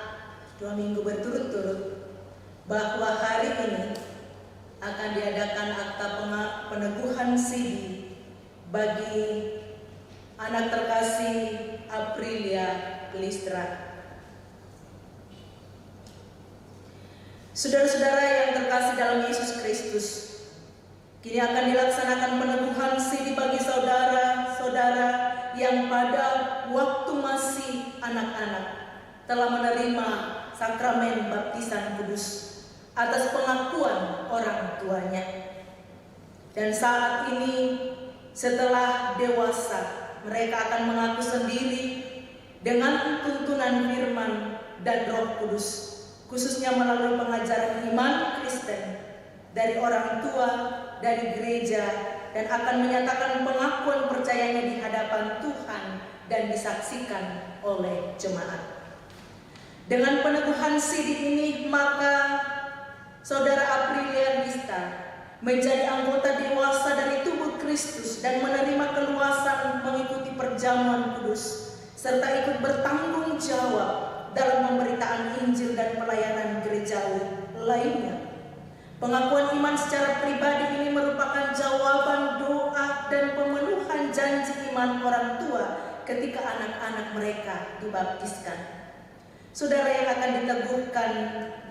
2 minggu berturut-turut, bahwa hari ini akan diadakan akta peneguhan sidi bagi anak terkasih Aprilia Listra. Saudara-saudara yang terkasih dalam Yesus Kristus, kini akan dilaksanakan peneguhan sidi bagi saudara-saudara yang pada waktu masih anak-anak telah menerima sakramen baptisan kudus atas pengakuan orang tuanya. Dan saat ini setelah dewasa, mereka akan mengaku sendiri dengan tuntunan firman dan Roh Kudus, khususnya melalui pengajaran iman Kristen dari orang tua, dari gereja, dan akan menyatakan pengakuan percayanya di hadapan Tuhan dan disaksikan oleh jemaat. Dengan peneguhan sidi ini, maka saudara Aprilia Listra menjadi anggota dewasa dari tubuh Kristus dan menerima keluasan mengikuti perjamuan kudus, serta ikut bertanggung jawab dalam pemberitaan Injil dan pelayanan gerejawi lainnya. Pengakuan iman secara pribadi ini merupakan jawaban doa dan pemenuhan janji iman orang tua ketika anak-anak mereka dibaptiskan. Saudara yang akan diteguhkan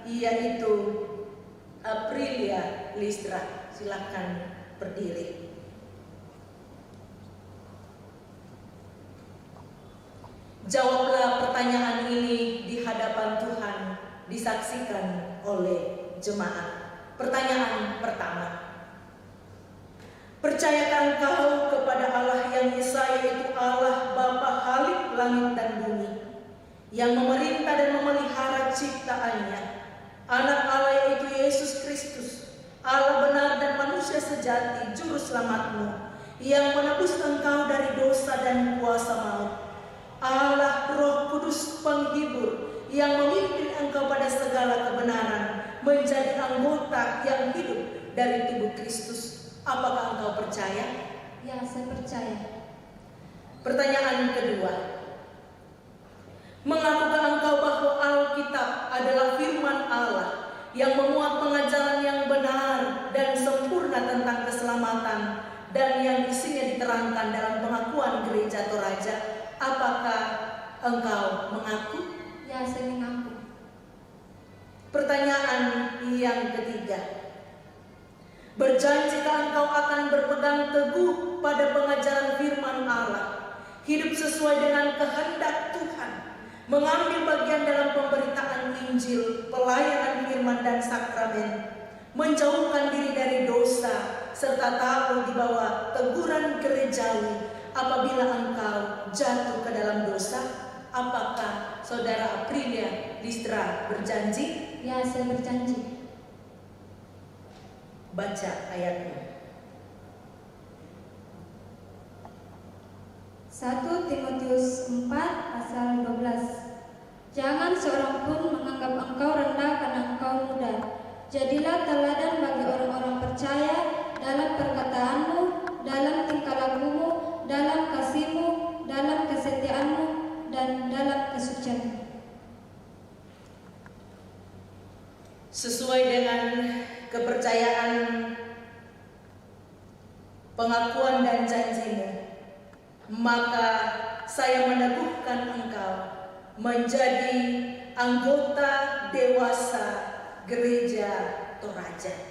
yaitu Aprilia Listra. Silakan berdiri. Jawablah pertanyaan ini di hadapan Tuhan, disaksikan oleh jemaat. Pertanyaan pertama. Percayakah engkau kepada Allah yang Esa, yaitu Allah Bapa Khalik langit dan bumi, yang memerintah dan memelihara ciptaannya, anak Allah yaitu Yesus Kristus, Allah benar dan manusia sejati, juru selamatmu, yang menebus engkau dari dosa dan kuasa maut, Allah Roh Kudus penghibur, yang memimpin engkau pada segala kebenaran, menjadi anggota yang hidup dari tubuh Kristus. Apakah engkau percaya? Ya, saya percaya. Pertanyaan kedua. Mengakukah engkau bahwa Alkitab adalah firman Allah yang memuat pengajaran yang benar dan sempurna tentang keselamatan dan yang isinya diterangkan dalam pengakuan gereja Toraja? Apakah engkau mengaku? Ya, saya mengaku. Pertanyaan yang ketiga. Berjanjikah engkau akan berpegang teguh pada pengajaran firman Allah, hidup sesuai dengan kehendak Tuhan, mengambil bagian dalam pemberitaan Injil, pelayanan firman dan sakramen, menjauhkan diri dari dosa, serta tahu di bawah teguran gerejawi apabila engkau jatuh ke dalam dosa? Apakah saudara Aprilia Listra berjanji? Ya, saya berjanji. Baca ayatnya. 1 Timotius 4 pasal 12. Jangan seorang pun menganggap engkau rendah karena engkau muda. Jadilah teladan bagi orang-orang percaya dalam perkataanmu, dalam tingkah lakumu, dalam kasihmu, dalam kesetiaanmu, dan dalam kesucianmu. Sesuai dengan kepercayaan, pengakuan dan janjimu, maka saya meneguhkan engkau menjadi anggota dewasa gereja Toraja.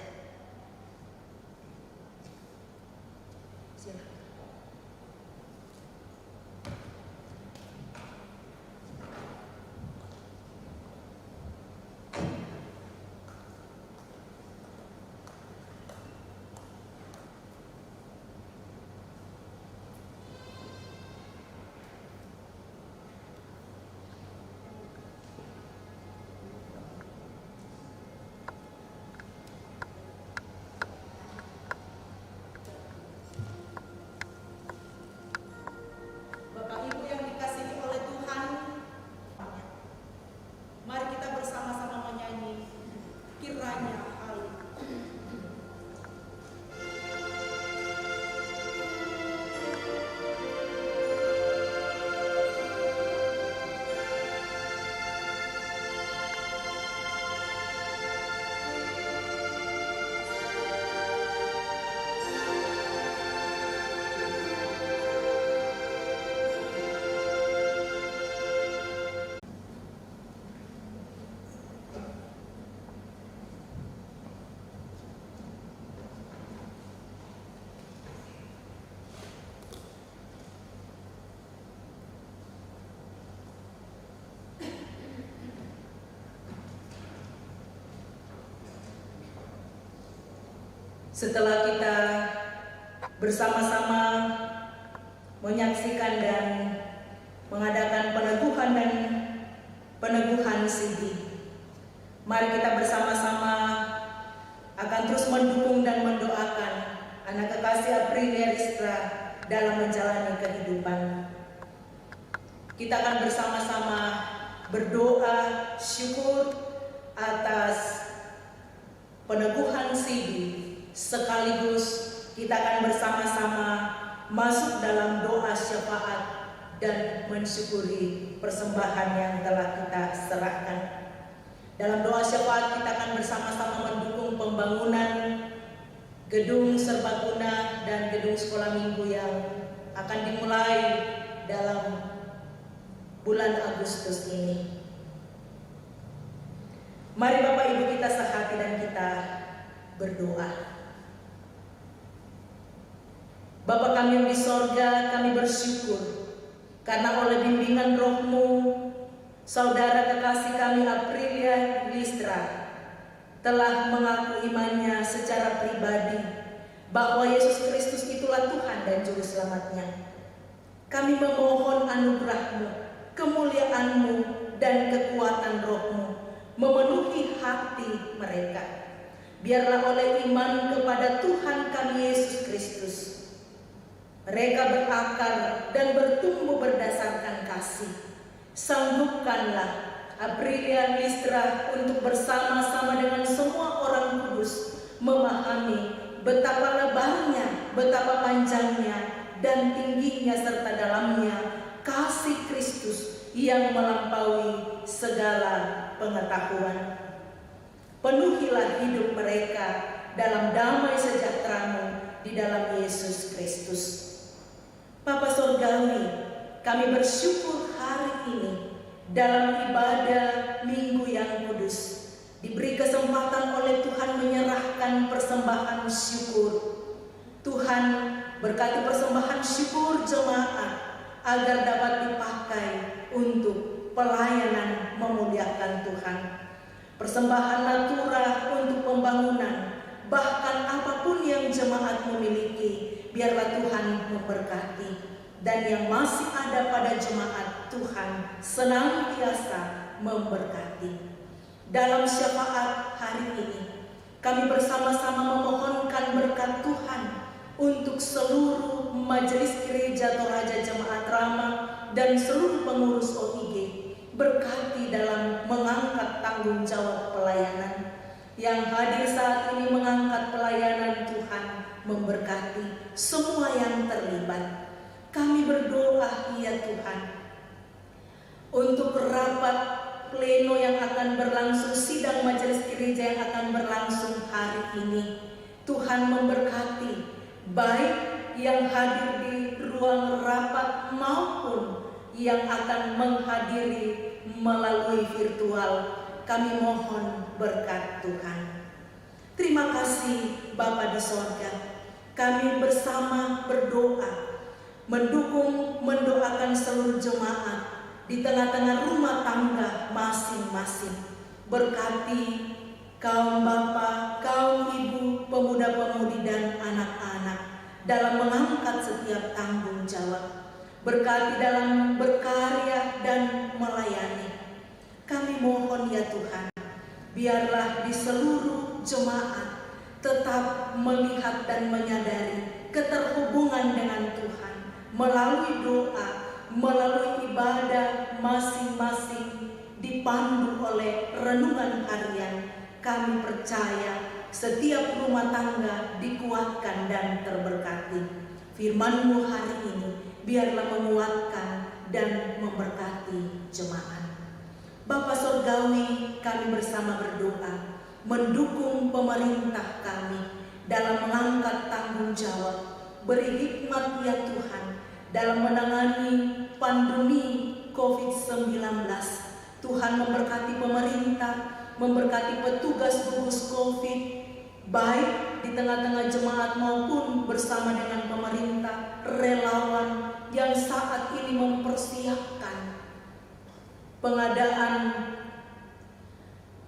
Setelah kita bersama-sama menyaksikan dan mengadakan peneguhan CD, mari kita bersama-sama akan terus mendukung dan mendoakan anak kekasih Aprilia Listra dalam menjalani kehidupan. Kita akan bersama-sama berdoa syukur atas peneguhan CD, sekaligus kita akan bersama-sama masuk dalam doa syafaat dan mensyukuri persembahan yang telah kita serahkan. Dalam doa syafaat kita akan bersama-sama mendukung pembangunan gedung serbaguna dan gedung sekolah minggu yang akan dimulai dalam bulan Agustus ini. Mari Bapak Ibu kita sehati dan kita berdoa. Bapa kami yang di sorga, kami bersyukur karena oleh bimbingan Roh-Mu, saudara kekasih kami Aprilia Listra telah mengaku imannya secara pribadi bahwa Yesus Kristus itulah Tuhan dan Juru Selamatnya. Kami memohon anugerah-Mu, kemuliaan-Mu, dan kekuatan Roh-Mu memenuhi hati mereka. Biarlah oleh iman kepada Tuhan kami Yesus Kristus, mereka berakar dan bertumbuh berdasarkan kasih. Sanggupkanlah Aprilia Listra untuk bersama-sama dengan semua orang kudus memahami betapa lebarnya, betapa panjangnya, dan tingginya serta dalamnya kasih Kristus yang melampaui segala pengetahuan. Penuhilah hidup mereka dalam damai sejahtera-Mu di dalam Yesus Kristus. Bapa Surgawi, kami bersyukur hari ini dalam ibadah Minggu yang kudus diberi kesempatan oleh Tuhan menyerahkan persembahan syukur. Tuhan berkati persembahan syukur jemaat agar dapat dipakai untuk pelayanan memuliakan Tuhan. Persembahan natura untuk pembangunan, bahkan apapun yang jemaat memiliki, biarlah Tuhan memberkati. Dan yang masih ada pada jemaat, Tuhan senantiasa memberkati. Dalam syafaat hari ini, kami bersama-sama memohonkan berkat Tuhan untuk seluruh majelis gereja Toraja Jemaat Rama dan seluruh pengurus OIG. Berkati dalam mengangkat tanggung jawab pelayanan. Yang hadir saat ini mengangkat pelayanan Tuhan, memberkati semua yang terlibat. Kami berdoa ya Tuhan, untuk rapat pleno yang akan berlangsung, sidang majelis gereja yang akan berlangsung hari ini. Tuhan memberkati baik yang hadir di ruang rapat maupun yang akan menghadiri melalui virtual. Kami mohon berkat Tuhan. Terima kasih Bapa di sorga. Kami bersama berdoa, mendukung, mendoakan seluruh jemaat di tengah-tengah rumah tangga masing-masing. Berkati kaum bapa, kaum ibu, pemuda-pemudi dan anak-anak dalam mengangkat setiap tanggung jawab. Berkati dalam berkarya dan melayani. Kami mohon ya Tuhan, biarlah di seluruh jemaat tetap melihat dan menyadari keterhubungan dengan Tuhan melalui doa, melalui ibadah masing-masing dipandu oleh renungan harian. Kami percaya setiap rumah tangga dikuatkan dan terberkati. Firman-Mu hari ini biarlah menguatkan dan memberkati jemaat. Bapa Surgawi, kami bersama berdoa, mendukung pemerintah kami dalam mengangkat tanggung jawab. Beri hikmat ya Tuhan dalam menangani pandemi COVID-19. Tuhan memberkati pemerintah, memberkati petugas gugus COVID, baik di tengah-tengah jemaat maupun bersama dengan pemerintah, relawan yang saat ini mempersiapkan pengadaan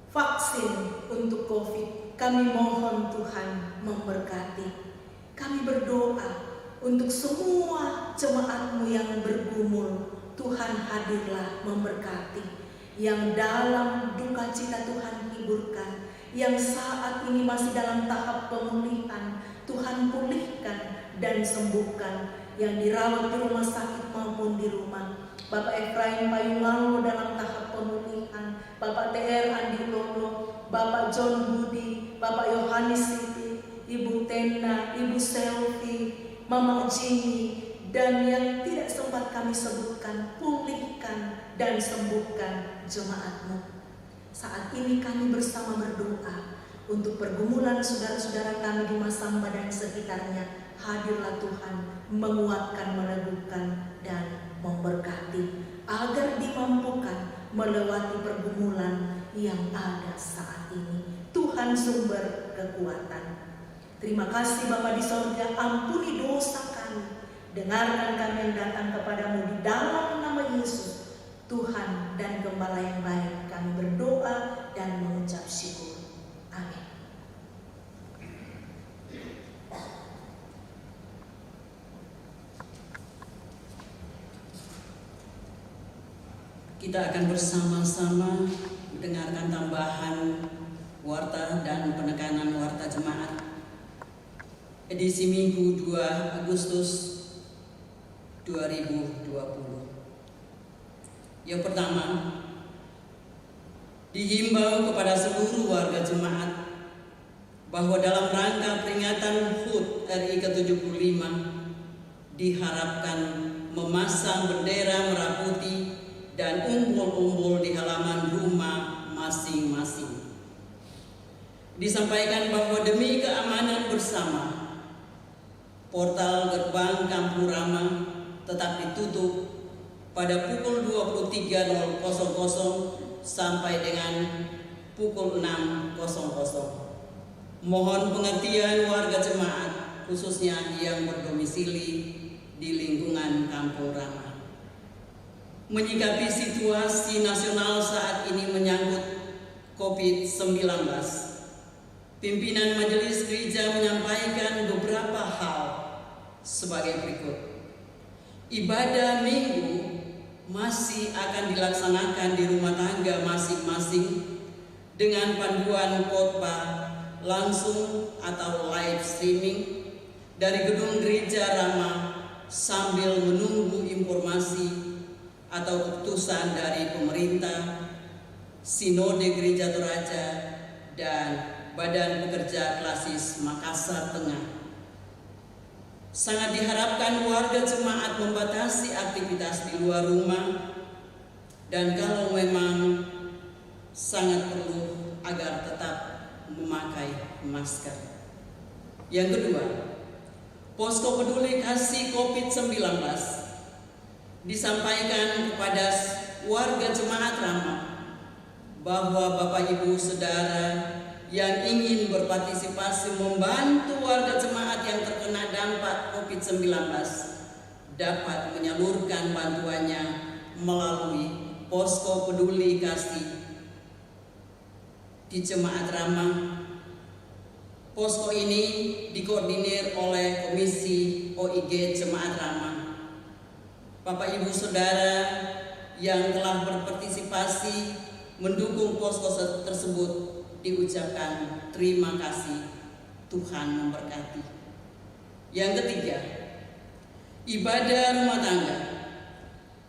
vaksin untuk COVID. kami mohon Tuhan memberkati. Kami berdoa untuk semua jemaat-Mu yang bergumul, Tuhan hadirlah memberkati. Yang dalam duka cita Tuhan hiburkan, yang saat ini masih dalam tahap pemulihan, Tuhan pulihkan dan sembuhkan. Yang dirawat di rumah sakit maupun di rumah, Bapak Efraim Payungalo dalam tahap pemulihan, Bapak TR Andi Lolo, Bapak John Budi, Bapak Yohanes Siti, Ibu Tena, Ibu Selvi, Mama Jimmy, dan yang tidak sempat kami sebutkan, pulihkan dan sembuhkan jemaat-Mu. Saat ini kami bersama berdoa untuk pergumulan saudara-saudara kami di Masamba dan sekitarnya. Hadirlah Tuhan, menguatkan, meneguhkan, dan memberkati, agar dimampukan melewati pergumulan yang ada saat ini. Tuhan sumber kekuatan. Terima kasih Bapa di sorga, ampuni dosa kami. Dengarkan kami yang datang kepadamu di dalam nama Yesus, Tuhan dan Gembala yang baik. Kami berdoa dan mengucap syukur. Amin. Kita akan bersama-sama mendengarkan tambahan warta dan penekanan warta jemaat edisi Minggu 2 Agustus 2020. Yang pertama, dihimbau kepada seluruh warga jemaat bahwa dalam rangka peringatan HUT RI ke-75 diharapkan memasang bendera merah putih dan umbul-umbul di halaman rumah masing-masing. Disampaikan bahwa demi keamanan bersama, portal gerbang Kampung Rama tetap ditutup pada pukul 23.00 sampai dengan pukul 6.00. Mohon pengertian warga jemaat, khususnya yang berdomisili di lingkungan Kampung Rama. Menyikapi situasi nasional saat ini menyangkut COVID-19, pimpinan Majelis Gereja menyampaikan beberapa hal sebagai berikut. Ibadah Minggu masih akan dilaksanakan di rumah tangga masing-masing dengan panduan khotbah langsung atau live streaming dari gedung gereja Rama sambil menunggu informasi atau keputusan dari pemerintah, Sinode Gereja Toraja, dan Badan Pekerja Klasis Makassar Tengah. Sangat diharapkan warga jemaat membatasi aktivitas di luar rumah, dan kalau memang sangat perlu agar tetap memakai masker. Yang kedua, Posko Peduli Kasih COVID-19 disampaikan kepada warga jemaat Rama bahwa Bapak Ibu Saudara yang ingin berpartisipasi membantu warga jemaat yang terkena dampak COVID-19 dapat menyalurkan bantuannya melalui Posko Peduli Kasih di Jemaat Rama. Posko ini dikoordinir oleh Komisi OIG Jemaat Rama. Bapak Ibu Saudara yang telah berpartisipasi mendukung posko tersebut diucapkan terima kasih, Tuhan memberkati. Yang ketiga, ibadah rumah tangga.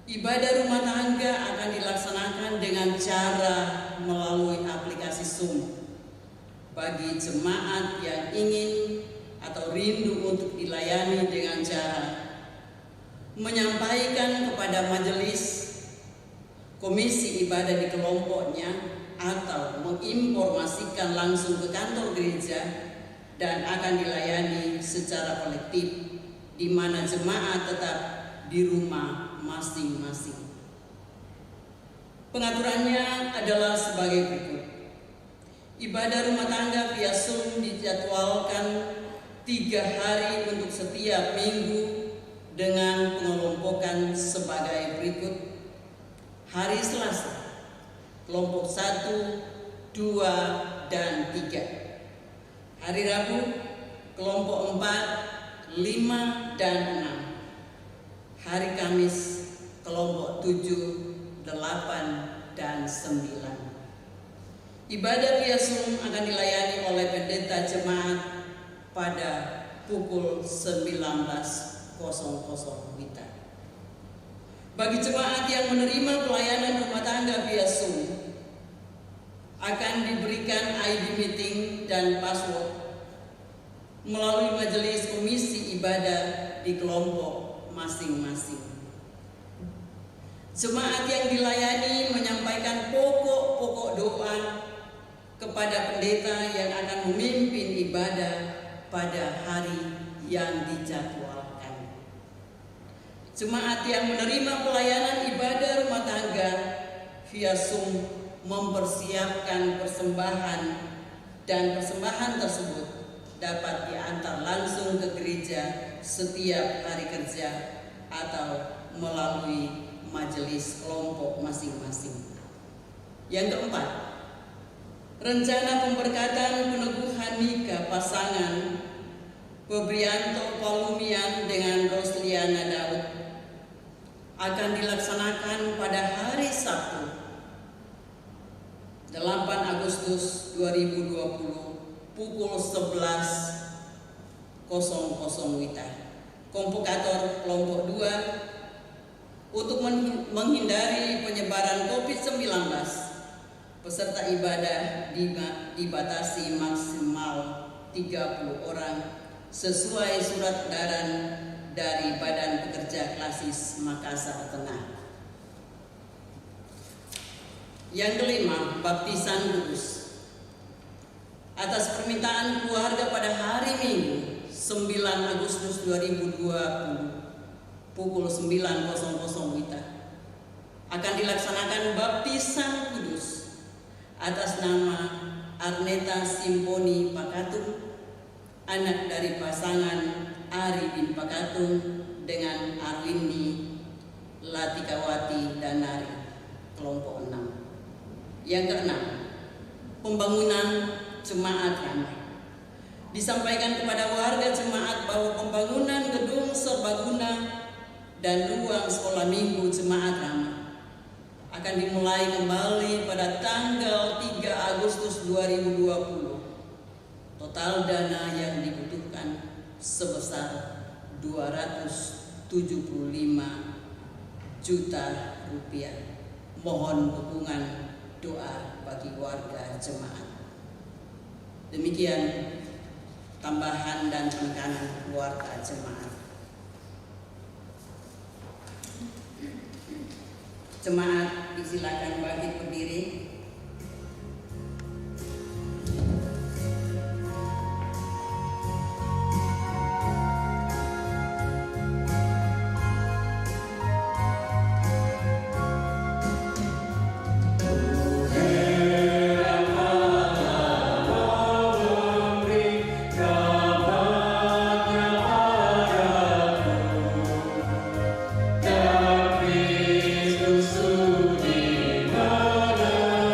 Ibadah rumah tangga akan dilaksanakan dengan cara melalui aplikasi Zoom. Bagi jemaat yang ingin atau rindu untuk dilayani dengan cara menyampaikan kepada majelis, komisi ibadah di kelompoknya, atau menginformasikan langsung ke kantor gereja, dan akan dilayani secara kolektif di mana jemaat tetap di rumah masing-masing. Pengaturannya adalah sebagai berikut. Ibadah rumah tangga via Zoom dijadwalkan 3 hari untuk setiap minggu dengan pengelompokan sebagai berikut. Hari Selasa, kelompok 1, 2, dan 3. Hari Rabu, kelompok 4, 5, dan 6. Hari Kamis, kelompok 7, 8, dan 9. Ibadah Piasum akan dilayani oleh pendeta jemaat pada pukul 19.00 WITA. Bagi jemaat yang menerima pelayanan rumah tangga Piasum, akan diberikan ID meeting dan password melalui majelis komisi ibadah di kelompok masing-masing. Jemaat yang dilayani menyampaikan pokok-pokok doa kepada pendeta yang akan memimpin ibadah pada hari yang dijadwalkan. Jemaat yang menerima pelayanan ibadah rumah tangga via Zoom mempersiapkan persembahan, dan persembahan tersebut dapat diantar langsung ke gereja setiap hari kerja atau melalui majelis kelompok masing-masing. Yang keempat, rencana pemberkatan peneguhan nikah pasangan Febrianto Palumian dengan Rosliana Daud akan dilaksanakan pada hari Sabtu 8 Agustus 2020 pukul 11.00 WITA. Komplikator kelompok 2 untuk menghindari penyebaran COVID-19, peserta ibadah dibatasi maksimal 30 orang sesuai surat edaran dari Badan Pekerja Klasis Makassar Tengah. Yang kelima, baptisan kudus. Atas permintaan keluarga pada hari Minggu 9 Agustus 2020 pukul 9.00 WITA akan dilaksanakan baptisan kudus atas nama Arneta Simponi Pakatung, anak dari pasangan Ari bin Pakatung dengan Arwindi Latikawati Danari, kelompok 6. Yang keenam, pembangunan jemaat ramah. Disampaikan kepada warga jemaat bahwa pembangunan gedung serbaguna dan ruang sekolah minggu jemaat ramah akan dimulai kembali pada tanggal 3 Agustus 2020. Total dana yang dibutuhkan sebesar 275 juta rupiah. Mohon dukungan doa bagi warga jemaat. Demikian tambahan dan penekanan warga jemaat. Jemaat disilakan bangkit berdiri. Kristus sudi menang.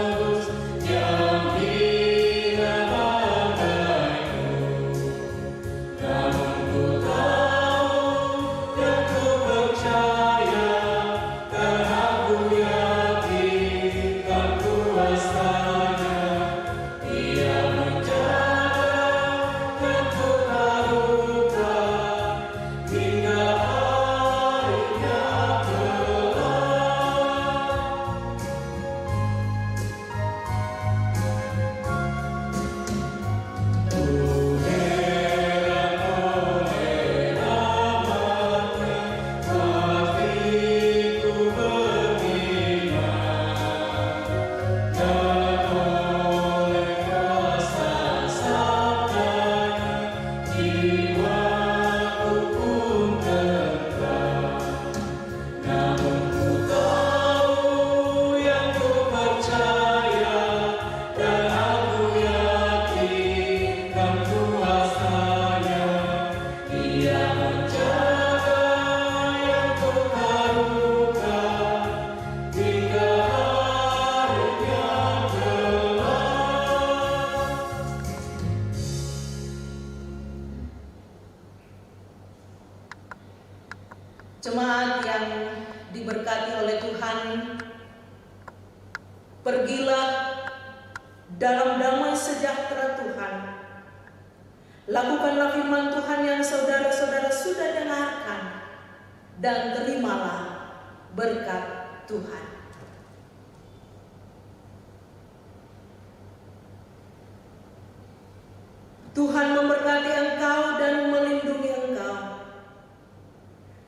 jemaat yang diberkati oleh Tuhan, pergilah dalam damai sejahtera Tuhan. Lakukanlah firman Tuhan yang saudara-saudara sudah dengarkan, dan terimalah berkat Tuhan. Tuhan memberkati engkau dan melindungi engkau.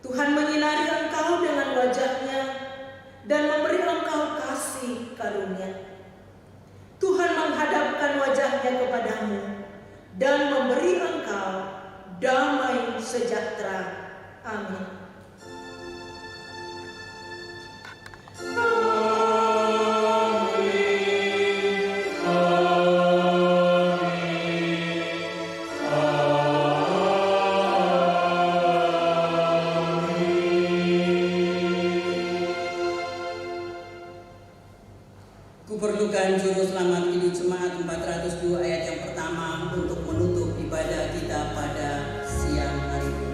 Tuhan menyinari engkau dengan wajah-Nya dan memberi engkau kasih karunia. Tuhan menghadapkan wajah-Nya kepadamu dan memberi engkau damai sejahtera. Amin. Kuperlukan juru selamat hidup jemaat 402 ayat yang pertama untuk menutup ibadah kita pada siang hari ini.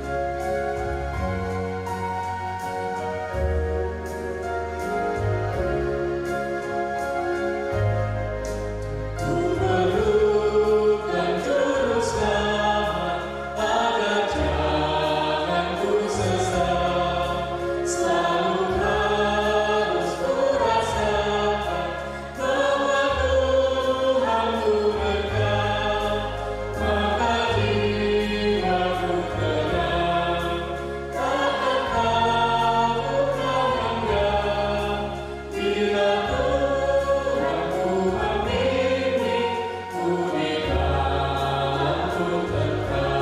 Kuperlukan juru selamat agar jangan ku sesat. Selalu harus kurasakan bahwa Tuhan ku dekat. Maka jiwaku tenang, takkan takut menganggap. Bila Tuhan ku membimbing, ku di dalam ku tetap.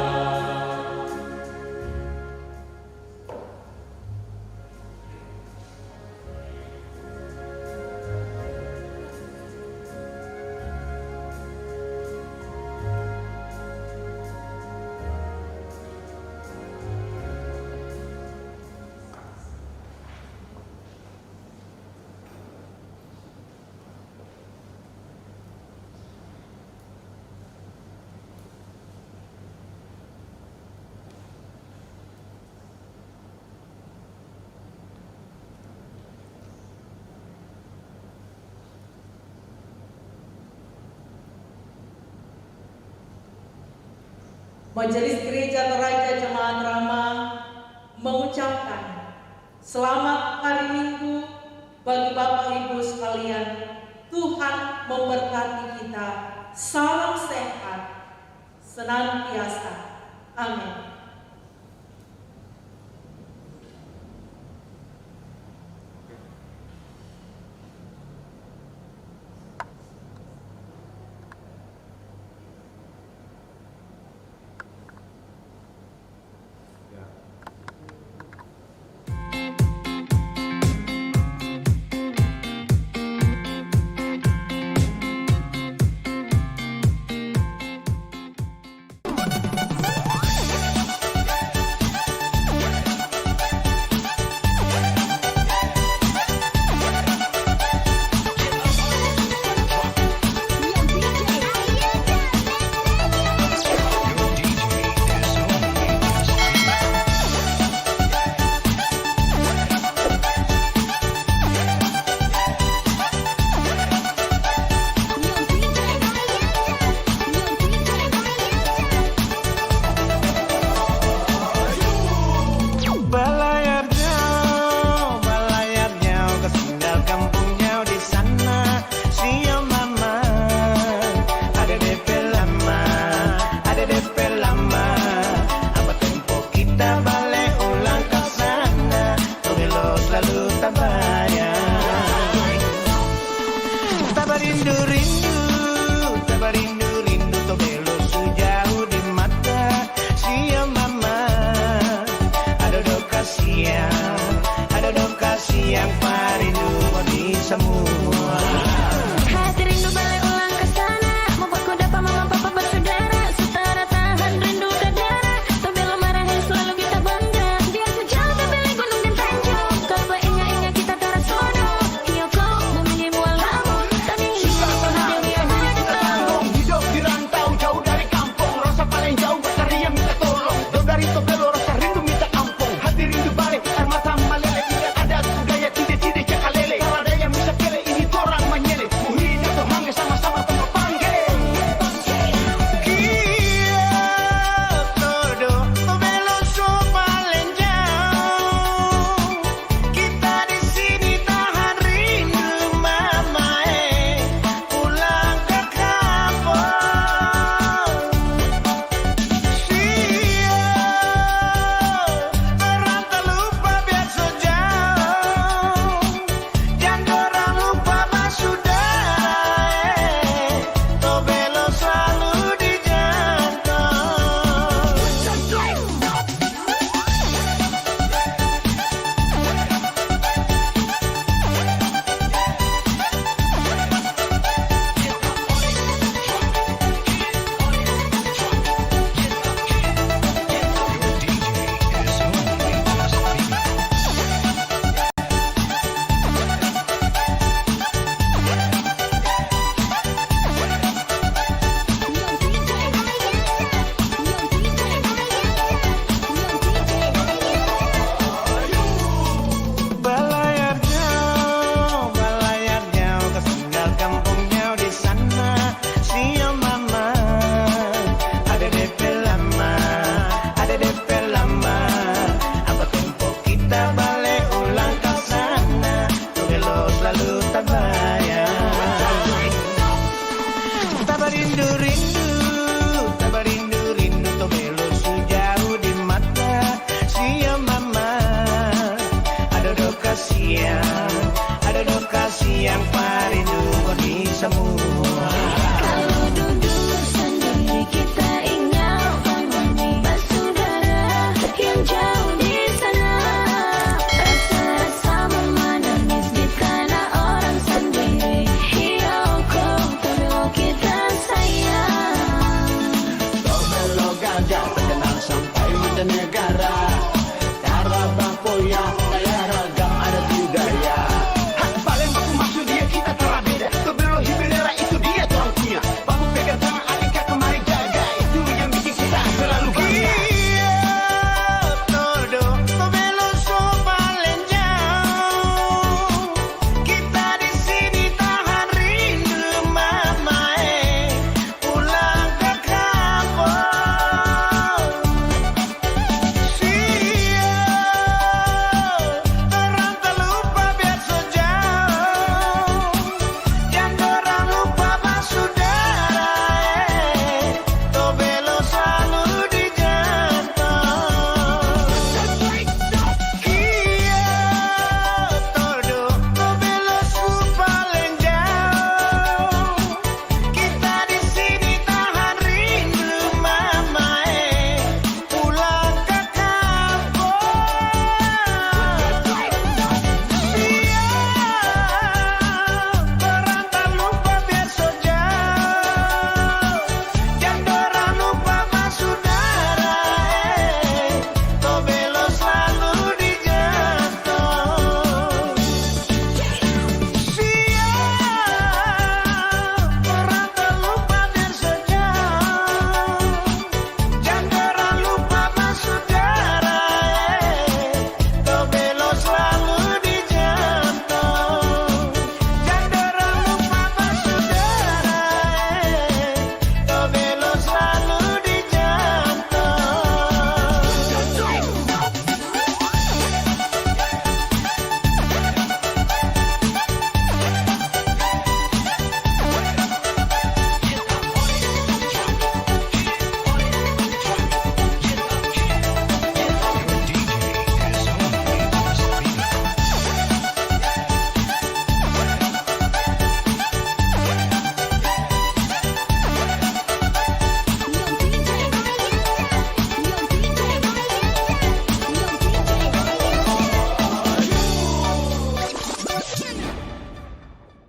Majelis Gereja Toraja Jemaat Rama mengucapkan selamat hari Minggu bagi Bapak Ibu sekalian. Tuhan memberkati kita. Salam sehat senantiasa. Amin. Dari Tobelo rasa rindu minta ampun, hati rindu balik, air mata meleleh. yang parindu bagi semua.